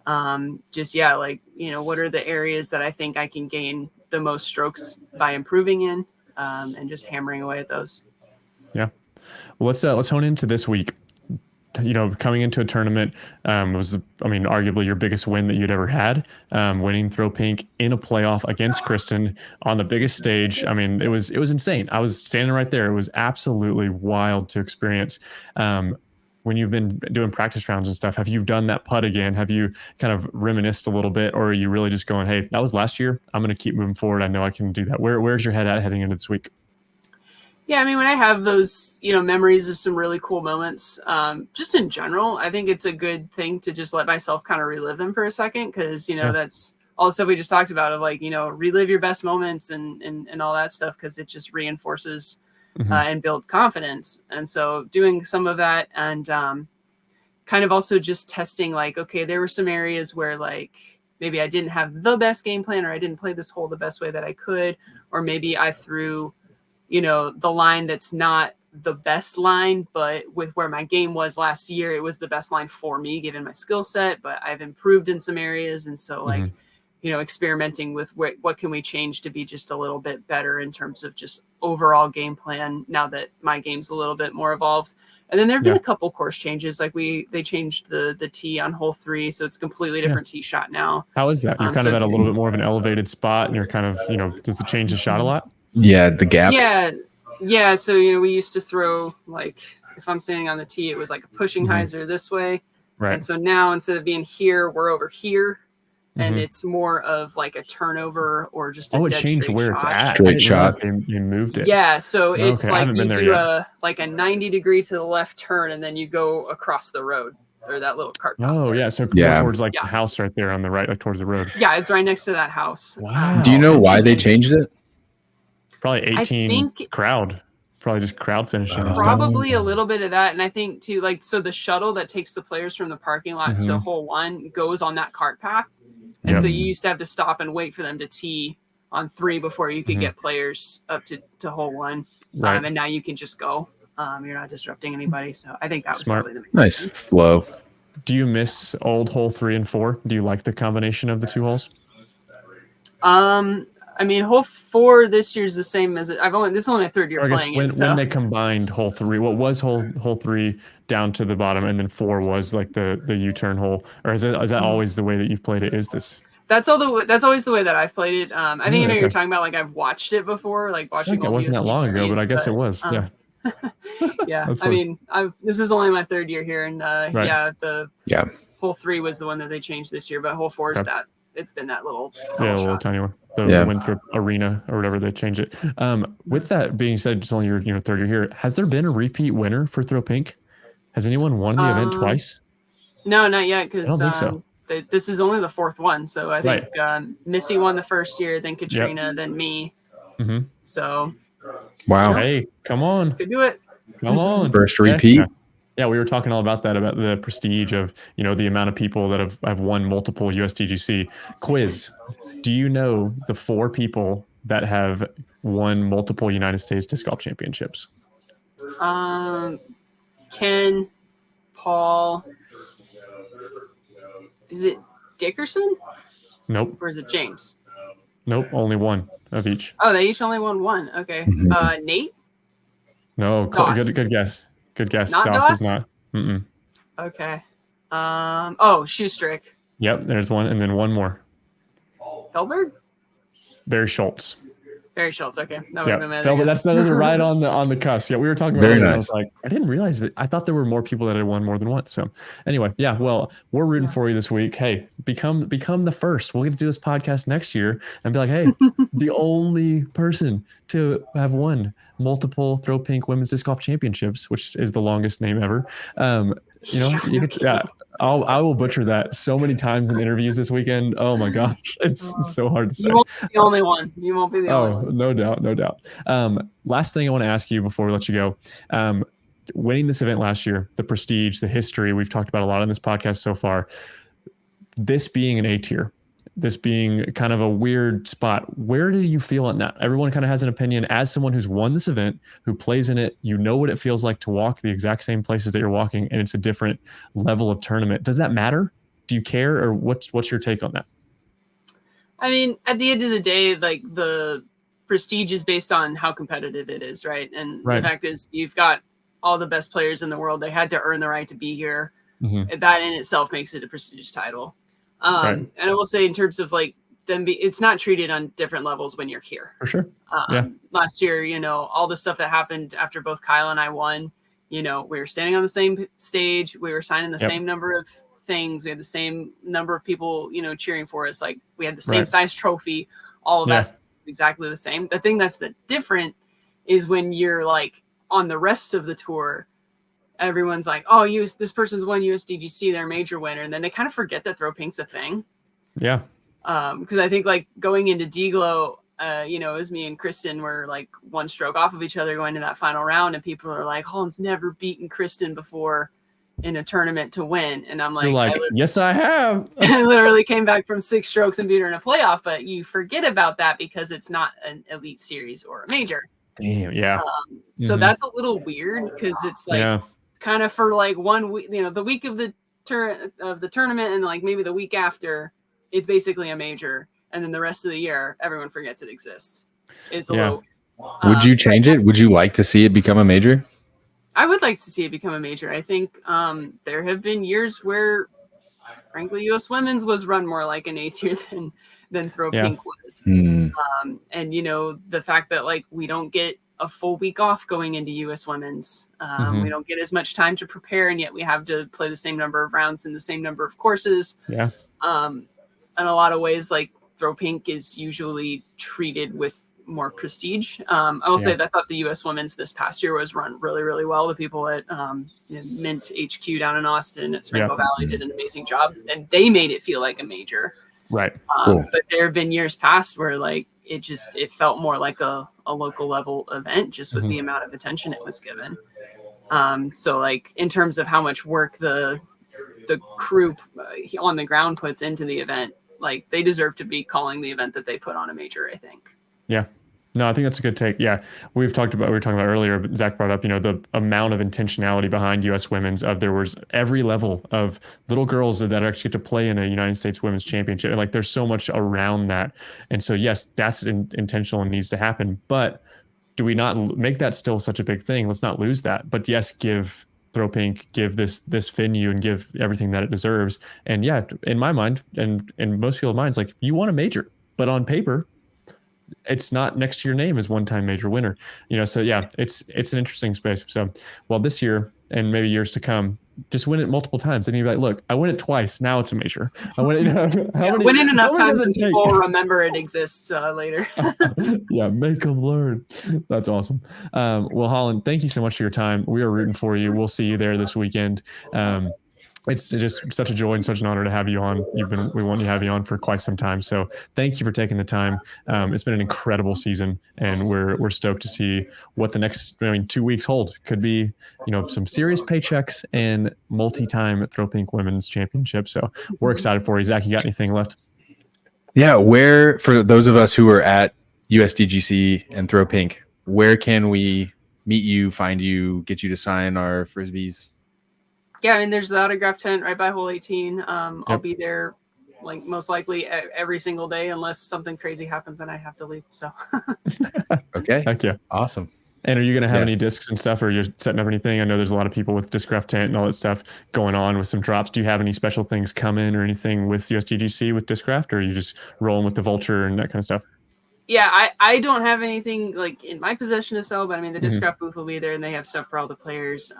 what are the areas that I think I can gain the most strokes by improving in and just hammering away at those. Yeah. Well, let's hone into this week. Coming into a tournament was, arguably your biggest win that you'd ever had, winning Throw Pink in a playoff against Kristen on the biggest stage. It was insane. I was standing right there. It was absolutely wild to experience. When you've been doing practice rounds and stuff, have you done that putt again? Have you kind of reminisced a little bit, or are you really just going, hey, that was last year. I'm going to keep moving forward. I know I can do that. Where's your head at heading into this week? Yeah, when I have those, memories of some really cool moments, just in general, I think it's a good thing to just let myself kind of relive them for a second. Cause that's all the stuff we just talked about of like, relive your best moments and all that stuff. Cause it just reinforces and builds confidence. And so doing some of that and kind of also just testing like, okay, there were some areas where like, maybe I didn't have the best game plan or I didn't play this hole the best way that I could, or maybe I threw the line that's not the best line, but with where my game was last year, it was the best line for me given my skill set, but I've improved in some areas. And so like, experimenting with what can we change to be just a little bit better in terms of just overall game plan now that my game's a little bit more evolved. And then there've been a couple course changes. Like they changed the tee on hole 3. So it's a completely different tee shot now. How is that? You're kind of at a little bit more of an elevated spot and you're kind of, does it change the shot a lot? Yeah, the gap. Yeah. So, we used to throw like, if I'm standing on the tee, it was like a pushing hyzer this way. Right. And so now instead of being here, we're over here. And it's more of like a turnover or just a it changed where shot. It's at. Straight shot. You moved it. Yeah. So it's like you do yet. a 90 degree to the left turn and then you go across the road or that little cart path. Oh, there. yeah. So towards the house right there on the right, like towards the road. Yeah, it's right next to that house. Wow. Do you know why they changed it? Probably 18 crowd. Probably just crowd finishing. Probably a little bit of that. And I think too, like, so the shuttle that takes the players from the parking lot to hole 1 goes on that cart path. And so you used to have to stop and wait for them to tee on 3 before you could get players up to hole 1. Right. And now you can just go. You're not disrupting anybody. So I think that was smart. probably the main Nice reason. flow. Do you miss old hole 3 and 4? Do you like the combination of the 2 holes? Hole 4 this year's the same as this is only my 3rd year playing it. When they combined hole 3, what was hole 3 down to the bottom, and then 4 was like the U-turn hole, or is that always the way that you've played it? Is this? That's always the way that I've played it. I think you're talking about like I've watched it before, like watching. I think it wasn't that long ago, but I guess it was. Yeah. Yeah, That's I funny. mean, this is only my third year here, and Right. the Yeah. hole 3 was the one that they changed this year, but hole 4 is Okay. that it's been that little Yeah, a tunnel little shot. tiny one. The Yeah. Winthrop Arena or whatever they change it. With that being said, it's only your third year here. Has there been a repeat winner for Throw Pink? Has anyone won the event twice? No, not yet, I don't because think so. this is only the fourth one. So I think Right. Missy won the first year, then Katrina, then me. Mm-hmm. So Wow. Hey, come on. could do it. Come on. First repeat. Yeah, we were talking all about that, about the prestige of, the amount of people that have won multiple USDGC. Quiz. Do you know the 4 people that have won multiple United States Disc Golf Championships? Ken, Paul, is it Dickerson? Nope. Or is it James? Nope. Only one of each. Oh, they each only won one. Okay. Nate? No. Doss. Good guess. Good guess. Not Doss is Doss? not. Mm-mm. Okay. Shoestrick. Yep. There's one. And then one more. Felberg? Barry Schultz. Barry Schultz. Okay. That would Yeah, have been my other guess. that's right on the cusp. Yeah, we were talking about Very it. nice. I was like, I didn't realize that. I thought there were more people that had won more than once. So anyway, yeah. Well, we're rooting for you this week. Hey, become the first. We'll get to do this podcast next year and be like, hey, the only person to have won multiple Throw Pink Women's Disc Golf Championships, which is the longest name ever. You could, yeah. I will butcher that so many times in interviews this weekend. Oh my gosh, it's so hard to say. You won't be the only one. You won't be the only one. No doubt. Last thing I want to ask you before we let you go. Winning this event last year, the prestige, the history, we've talked about a lot on this podcast so far. This being an A tier, this being kind of a weird spot, where do you feel in that? Everyone kind of has an opinion. As someone who's won this event, who plays in it, you know what it feels like to walk the exact same places that you're walking, and it's a different level of tournament. Does that matter? Do you care, or what's your take on that? I mean, at the end of the day, like, the prestige is based on how competitive it is, right? And the fact is, you've got all the best players in the world. They had to earn the right to be here. Mm-hmm. That in itself makes it a prestigious title. And I will say, in terms of like it's not treated on different levels when you're here. For sure. Last year, all the stuff that happened after both Kyle and I won, we were standing on the same stage. We were signing the same number of things. We had the same number of people, cheering for us. Like, we had the same size trophy. All of that's exactly the same. The thing that's the different is when you're like on the rest of the tour, everyone's like, oh, this person's won USDGC, they're a major winner. And then they kind of forget that Throw Pink's a thing. Yeah. Because I think, like, going into D-Glow, it was me and Kristen were like one stroke off of each other going to that final round. And people are like, Holyn's never beaten Kristen before in a tournament to win. And I'm like, yes, I have. I literally came back from 6 strokes and beat her in a playoff. But you forget about that because it's not an elite series or a major. Damn. Yeah. So that's a little weird, because it's like, kind of for like 1 week, the week of the tournament, and like maybe the week after, it's basically a major, and then the rest of the year everyone forgets it exists. It's a little. Would you change it? Would you like to see it become a major? I would like to see it become a major. I think there have been years where, frankly, U.S. Women's was run more like an A tier than Throw Pink was. And the fact that, like, we don't get a full week off going into U.S. Women's. We don't get as much time to prepare, and yet we have to play the same number of rounds in the same number of courses. Yeah. In a lot of ways, like, Throw Pink is usually treated with more prestige. I will say that I thought the U.S. Women's this past year was run really, really well. The people at Mint HQ down in Austin at Sprinkle Valley did an amazing job, and they made it feel like a major. Right. Cool. But there have been years past where, like, it felt more like a local level event, just with the amount of attention it was given. So, like, in terms of how much work the crew on the ground puts into the event, like, they deserve to be calling the event that they put on a major, I think. Yeah. No, I think that's a good take. Yeah. We were talking about earlier, but Zach brought up, the amount of intentionality behind U.S. Women's. There was every level of little girls that actually get to play in a United States Women's Championship. And, like, there's so much around that. And so, yes, that's intentional and needs to happen. But do we not make that still such a big thing? Let's not lose that. But yes, give Throw Pink, give this venue, and give everything that it deserves. And yeah, in my mind, and in most people's minds, like, you want a major, but on paper, it's not next to your name as one-time major winner, so yeah, it's an interesting space. So, well, this year and maybe years to come, just win it multiple times. And you're like, look, I win it twice. Now it's a major. I win it. Win it enough times that people remember it exists later. Yeah, make them learn. That's awesome. Well, Holyn, thank you so much for your time. We are rooting for you. We'll see you there this weekend. It's just such a joy and such an honor to have you on. We want to have you on for quite some time. So thank you for taking the time. It's been an incredible season, and we're stoked to see what the next 2 weeks hold. Could be, some serious paychecks and multi-time Throw Pink Women's Championship. So we're excited for you. Zach, you got anything left? Yeah. Where, for those of us who are at USDGC and Throw Pink, where can we meet you, find you, get you to sign our Frisbees? Yeah, I mean, there's the autograph tent right by hole 18. I'll be there, most likely every single day, unless something crazy happens and I have to leave. So. Okay. Heck yeah. Awesome. And are you going to have any discs and stuff, or you're setting up anything? I know there's a lot of people with Discraft Tent and all that stuff going on with some drops. Do you have any special things coming or anything with USDGC with Discraft, or are you just rolling with the Vulture and that kind of stuff? Yeah, I don't have anything in my possession to sell, but I mean, the Discraft booth will be there, and they have stuff for all the players.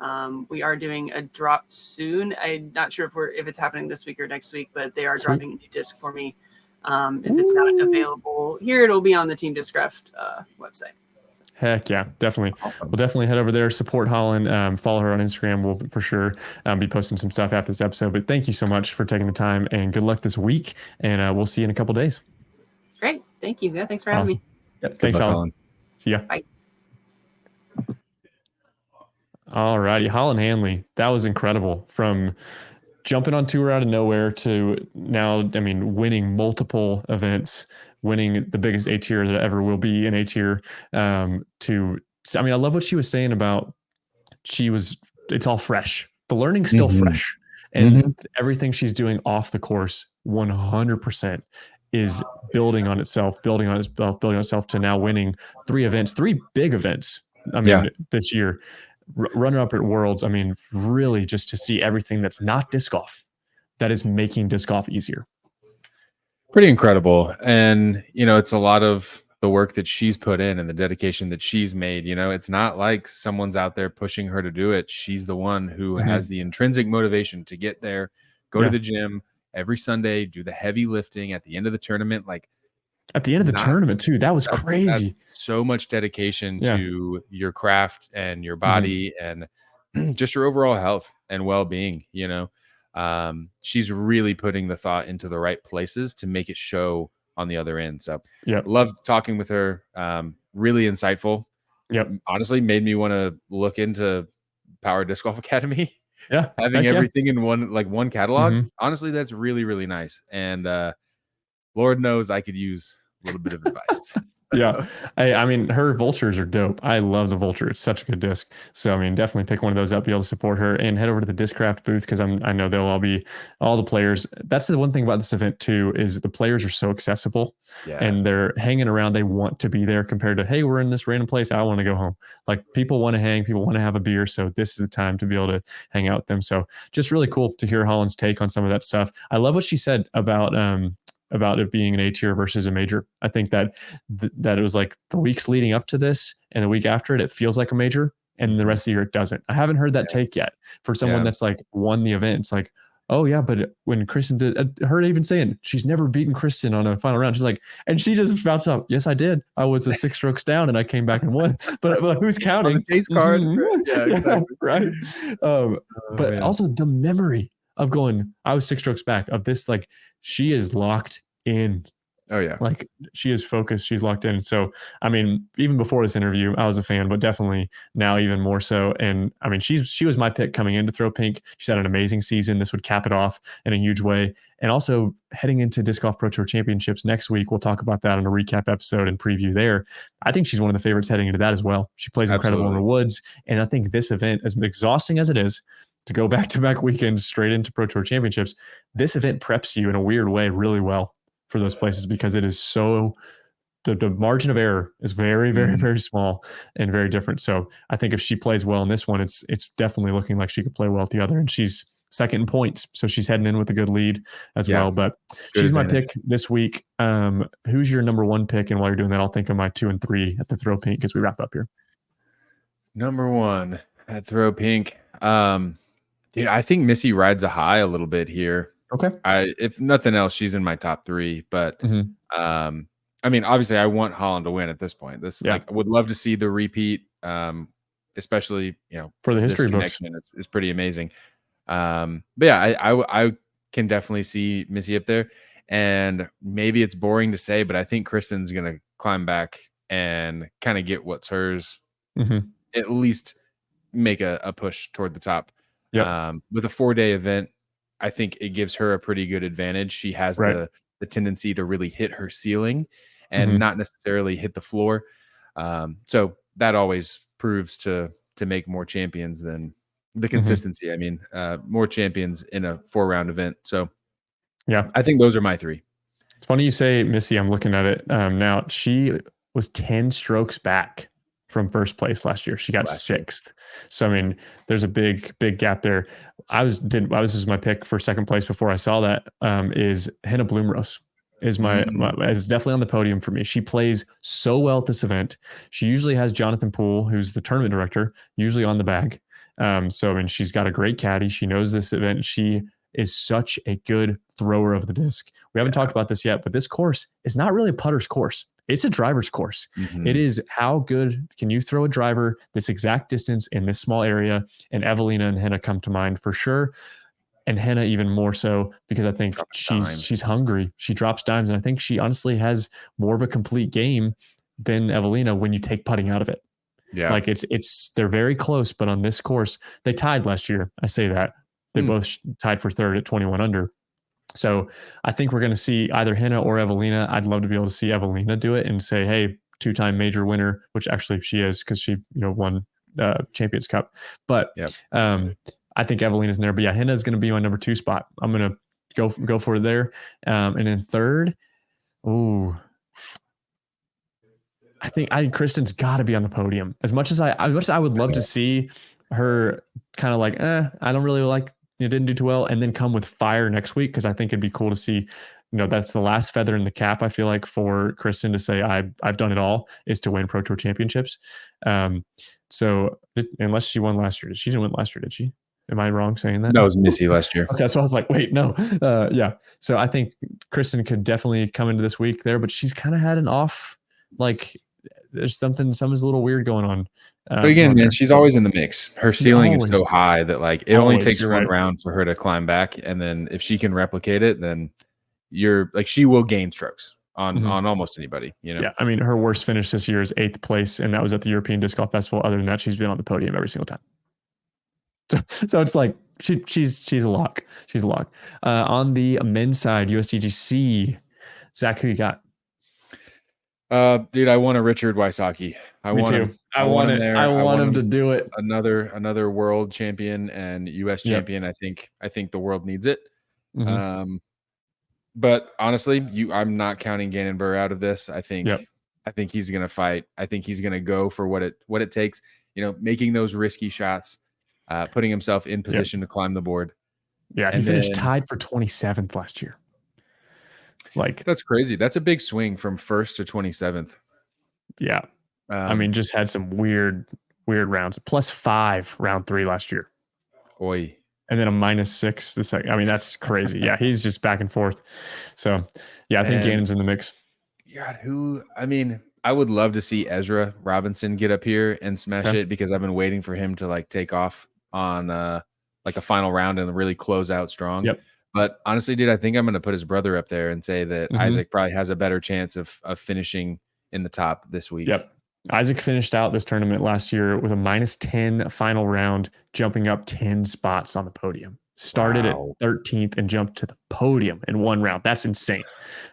We are doing a drop soon. I'm not sure if it's happening this week or next week, but they are dropping a new disc for me. If it's not available here, it'll be on the Team Discraft website. Heck yeah, definitely. Awesome. We'll definitely head over there, support Holyn, follow her on Instagram. We'll for sure be posting some stuff after this episode. But thank you so much for taking the time, and good luck this week. And we'll see you in a couple days. Great. Thank you. Yeah, thanks for having me. Yep, thanks, Holyn. See ya. Bye. All righty. Holyn Handley. That was incredible. From jumping on tour out of nowhere to now, winning multiple events, winning the biggest A tier that ever will be in A tier. I love what she was saying about it's all fresh. The learning's still fresh. And everything she's doing off the course, 100%. is building on itself to now winning 3 big events. This year, runner up at Worlds. Really just to see everything that's not disc golf that is making disc golf easier. Pretty incredible. And, it's a lot of the work that she's put in and the dedication that she's made. It's not like someone's out there pushing her to do it. She's the one who has the intrinsic motivation to get there, go to the gym every Sunday, do the heavy lifting at the end of the tournament. At the end of the tournament too. That was crazy. That's so much dedication to your craft and your body and just your overall health and well-being. She's really putting the thought into the right places to make it show on the other end. So loved talking with her. Really insightful. Yep. Honestly made me want to look into Power Disc Golf Academy. Yeah, having everything in one catalog. Honestly, that's really, really nice. And Lord knows I could use a little bit of advice. Yeah. Her Vultures are dope. I love the Vulture. It's such a good disc. So, definitely pick one of those up, be able to support her, and head over to the Discraft booth because I know they'll all be all the players. That's the one thing about this event too, is the players are so accessible and they're hanging around. They want to be there compared to, hey, we're in this random place. I want to go home. People want to hang, people want to have a beer. So this is the time to be able to hang out with them. So just really cool to hear Holyn's take on some of that stuff. I love what she said about it being an A tier versus a major. I think that it was the weeks leading up to this and the week after it feels like a major, and the rest of the year it doesn't. I haven't heard that take yet for someone that's won the event. It's oh yeah, but when Kristen did, her even saying she's never beaten Kristen on a final round. She's and she just spouts up, yes, I did. I was 6 strokes down and I came back and won. But who's counting? Case card. Yeah, exactly. Right. But also the memory of going, I was 6 strokes back of this. She is locked in. Oh yeah. She is focused. She's locked in. So, even before this interview, I was a fan, but definitely now even more so. And she was my pick coming into Throw Pink. She's had an amazing season. This would cap it off in a huge way. And also heading into Disc Golf Pro Tour Championships next week. We'll talk about that on a recap episode and preview there. I think she's one of the favorites heading into that as well. She plays incredible in the woods. And I think this event, as exhausting as it is, to go back-to-back weekends straight into Pro Tour Championships, this event preps you in a weird way really well for those places because it is so the margin of error is very, very, very small and very different. So I think if she plays well in this one, it's definitely looking like she could play well at the other. And she's second in points. So she's heading in with a good lead as well. But good she's advantage. my pick this week. Who's your number one pick? And while you're doing that, I'll think of my 2 and 3 at the throw pink as we wrap up here. Number 1 at throw pink. Dude, I think Missy rides a high a little bit here. Okay. If nothing else, she's in my top 3. But I mean, obviously, I want Holyn to win at this point. Like, I would love to see the repeat, especially for the history books. Is pretty amazing. But yeah, I can definitely see Missy up there. And maybe it's boring to say, but I think Kristen's gonna climb back and kind of get what's hers. At least make a push toward the top. With a 4-day event, I think it gives her a pretty good advantage. She has the tendency to really hit her ceiling and not necessarily hit the floor. So that always proves to make more champions than the consistency. I mean, more champions in a 4-round event. So yeah, I think those are my 3. It's funny you say Missy. I'm looking at it now. She was 10 strokes back from first place last year. She got 6th. So I mean, there's a big gap there. I was just my pick for second place before I saw that. Is Henna Blumrose is is definitely on the podium for me. She plays so well at this event. She usually has Jonathan Poole, who's the tournament director, usually on the bag. So I mean, she's got a great caddy. She knows this event. She is such a good thrower of the disc. We haven't talked about this yet, but this course is not really a putter's course. It's a driver's course. It is how good can you throw a driver this exact distance in this small area, and Evelina and Henna come to mind for sure. And Henna even more so, because I think she's hungry. She drops dimes, and I think she honestly has more of a complete game than Evelina when you take putting out of it. Yeah. Like they're very close, but on this course, they tied last year. I say that. They both tied for third at 21 under. So I think we're going to see either Henna or Evelina. I'd love to be able to see Evelina do it and say, hey, 2-time major winner, which actually she is because she won Champions Cup. But I think Evelina's in there. But yeah, Henna is going to be my number 2 spot. I'm going to go for it there. And then third, I think Kristen's got to be on the podium. As much as I would love to see her kind of like, I don't really like, you didn't do too well, and then come with fire next week, because I think it'd be cool to see, that's the last feather in the cap, I feel like, for Kristen to say, I've done it all, is to win Pro Tour championships. So unless she won last year. She didn't win last year, did she? Am I wrong saying that? That was Missy last year. Okay, so I was like, wait, no. Yeah. So I think Kristen could definitely come into this week there, but she's kind of had an off, like, there's something's a little weird going on. But again, man, she's always in the mix. Her ceiling is so high that like it only takes one round for her to climb back. And then if she can replicate it, then she will gain strokes on almost anybody, Yeah. I mean, her worst finish this year is 8th place, and that was at the European Disc Golf Festival. Other than that, she's been on the podium every single time. So it's like she's a lock. She's a lock. On the men's side, USDGC, Zach, who you got? Dude, I want a Richard Wysocki. I want him to do it. Another world champion and US champion. I think the world needs it. But honestly, I'm not counting Gannon Burr out of this. I think he's gonna fight. I think he's gonna go for what it takes. Making those risky shots, putting himself in position to climb the board. Yeah, he finished tied for 27th last year. Like, that's crazy. That's a big swing from 1st to 27th. Yeah. I mean, just had some weird rounds. +5 round 3 last year. Oi. And then a -6 the second. I mean, that's crazy. Yeah, he's just back and forth. So yeah, I think Gannon's in the mix. God, I would love to see Ezra Robinson get up here and smash it, because I've been waiting for him to like take off on like a final round and really close out strong. Yep. But honestly, dude, I think I'm going to put his brother up there and say that Isaac probably has a better chance of finishing in the top this week. Yep. Isaac finished out this tournament last year with a -10 final round, jumping up 10 spots on the podium. Started at 13th and jumped to the podium in one round. That's insane.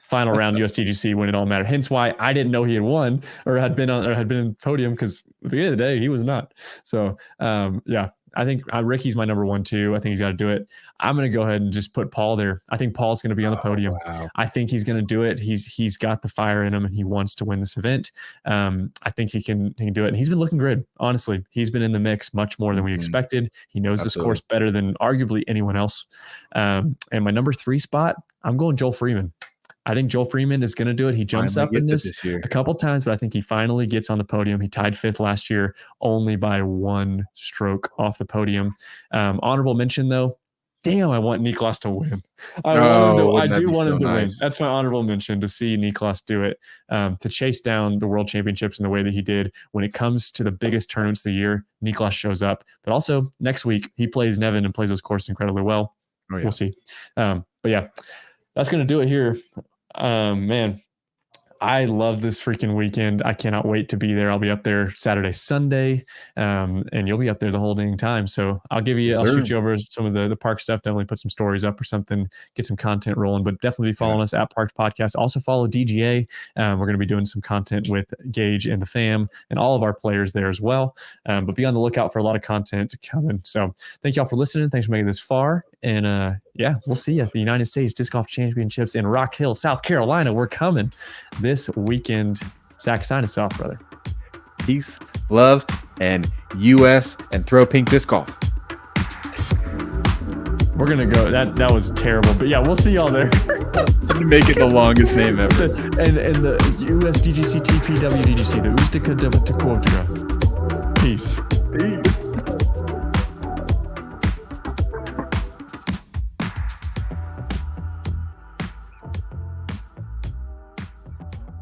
Final round USDGC when it all mattered. Hence why I didn't know he had won or had been in podium, because at the end of the day, he was not. So yeah, I think Ricky's my number 1 too. I think he's got to do it. I'm going to go ahead and just put Paul there. I think Paul's going to be on the podium. Wow. I think he's going to do it. He's got the fire in him, and he wants to win this event. I think he can do it. And he's been looking good. Honestly, he's been in the mix much more than we expected. He knows this course better than arguably anyone else. And my number 3 spot, I'm going Joel Freeman. I think Joel Freeman is going to do it. He jumps up in this a couple times, but I think he finally gets on the podium. He tied 5th last year, only by 1 stroke off the podium. Honorable mention, though. Damn, I want Niklas to win. I do want him to win. That's my honorable mention, to see Niklas do it, to chase down the world championships in the way that he did. When it comes to the biggest tournaments of the year, Niklas shows up. But also next week, he plays Nevin and plays those courses incredibly well. Oh, yeah. We'll see. But yeah, that's going to do it here. Man, I love this freaking weekend. I cannot wait to be there. I'll be up there Saturday, Sunday, and you'll be up there the whole dang time. So I'll shoot you over some of the park stuff. Definitely put some stories up or something, get some content rolling, but definitely be following us at Parks Podcast. Also follow DGA. We're going to be doing some content with Gage and the fam and all of our players there as well. But be on the lookout for a lot of content coming. So thank y'all for listening. Thanks for making this far. And yeah, we'll see you at the United States Disc Golf Championships in Rock Hill, South Carolina. We're coming this weekend. Zach, sign us off, brother. Peace, love, and US and throw pink disc golf. We're gonna go. That was terrible, but yeah, we'll see y'all there. Make it the longest name ever. And the USDGC TPWDGC, the Ustica Peace.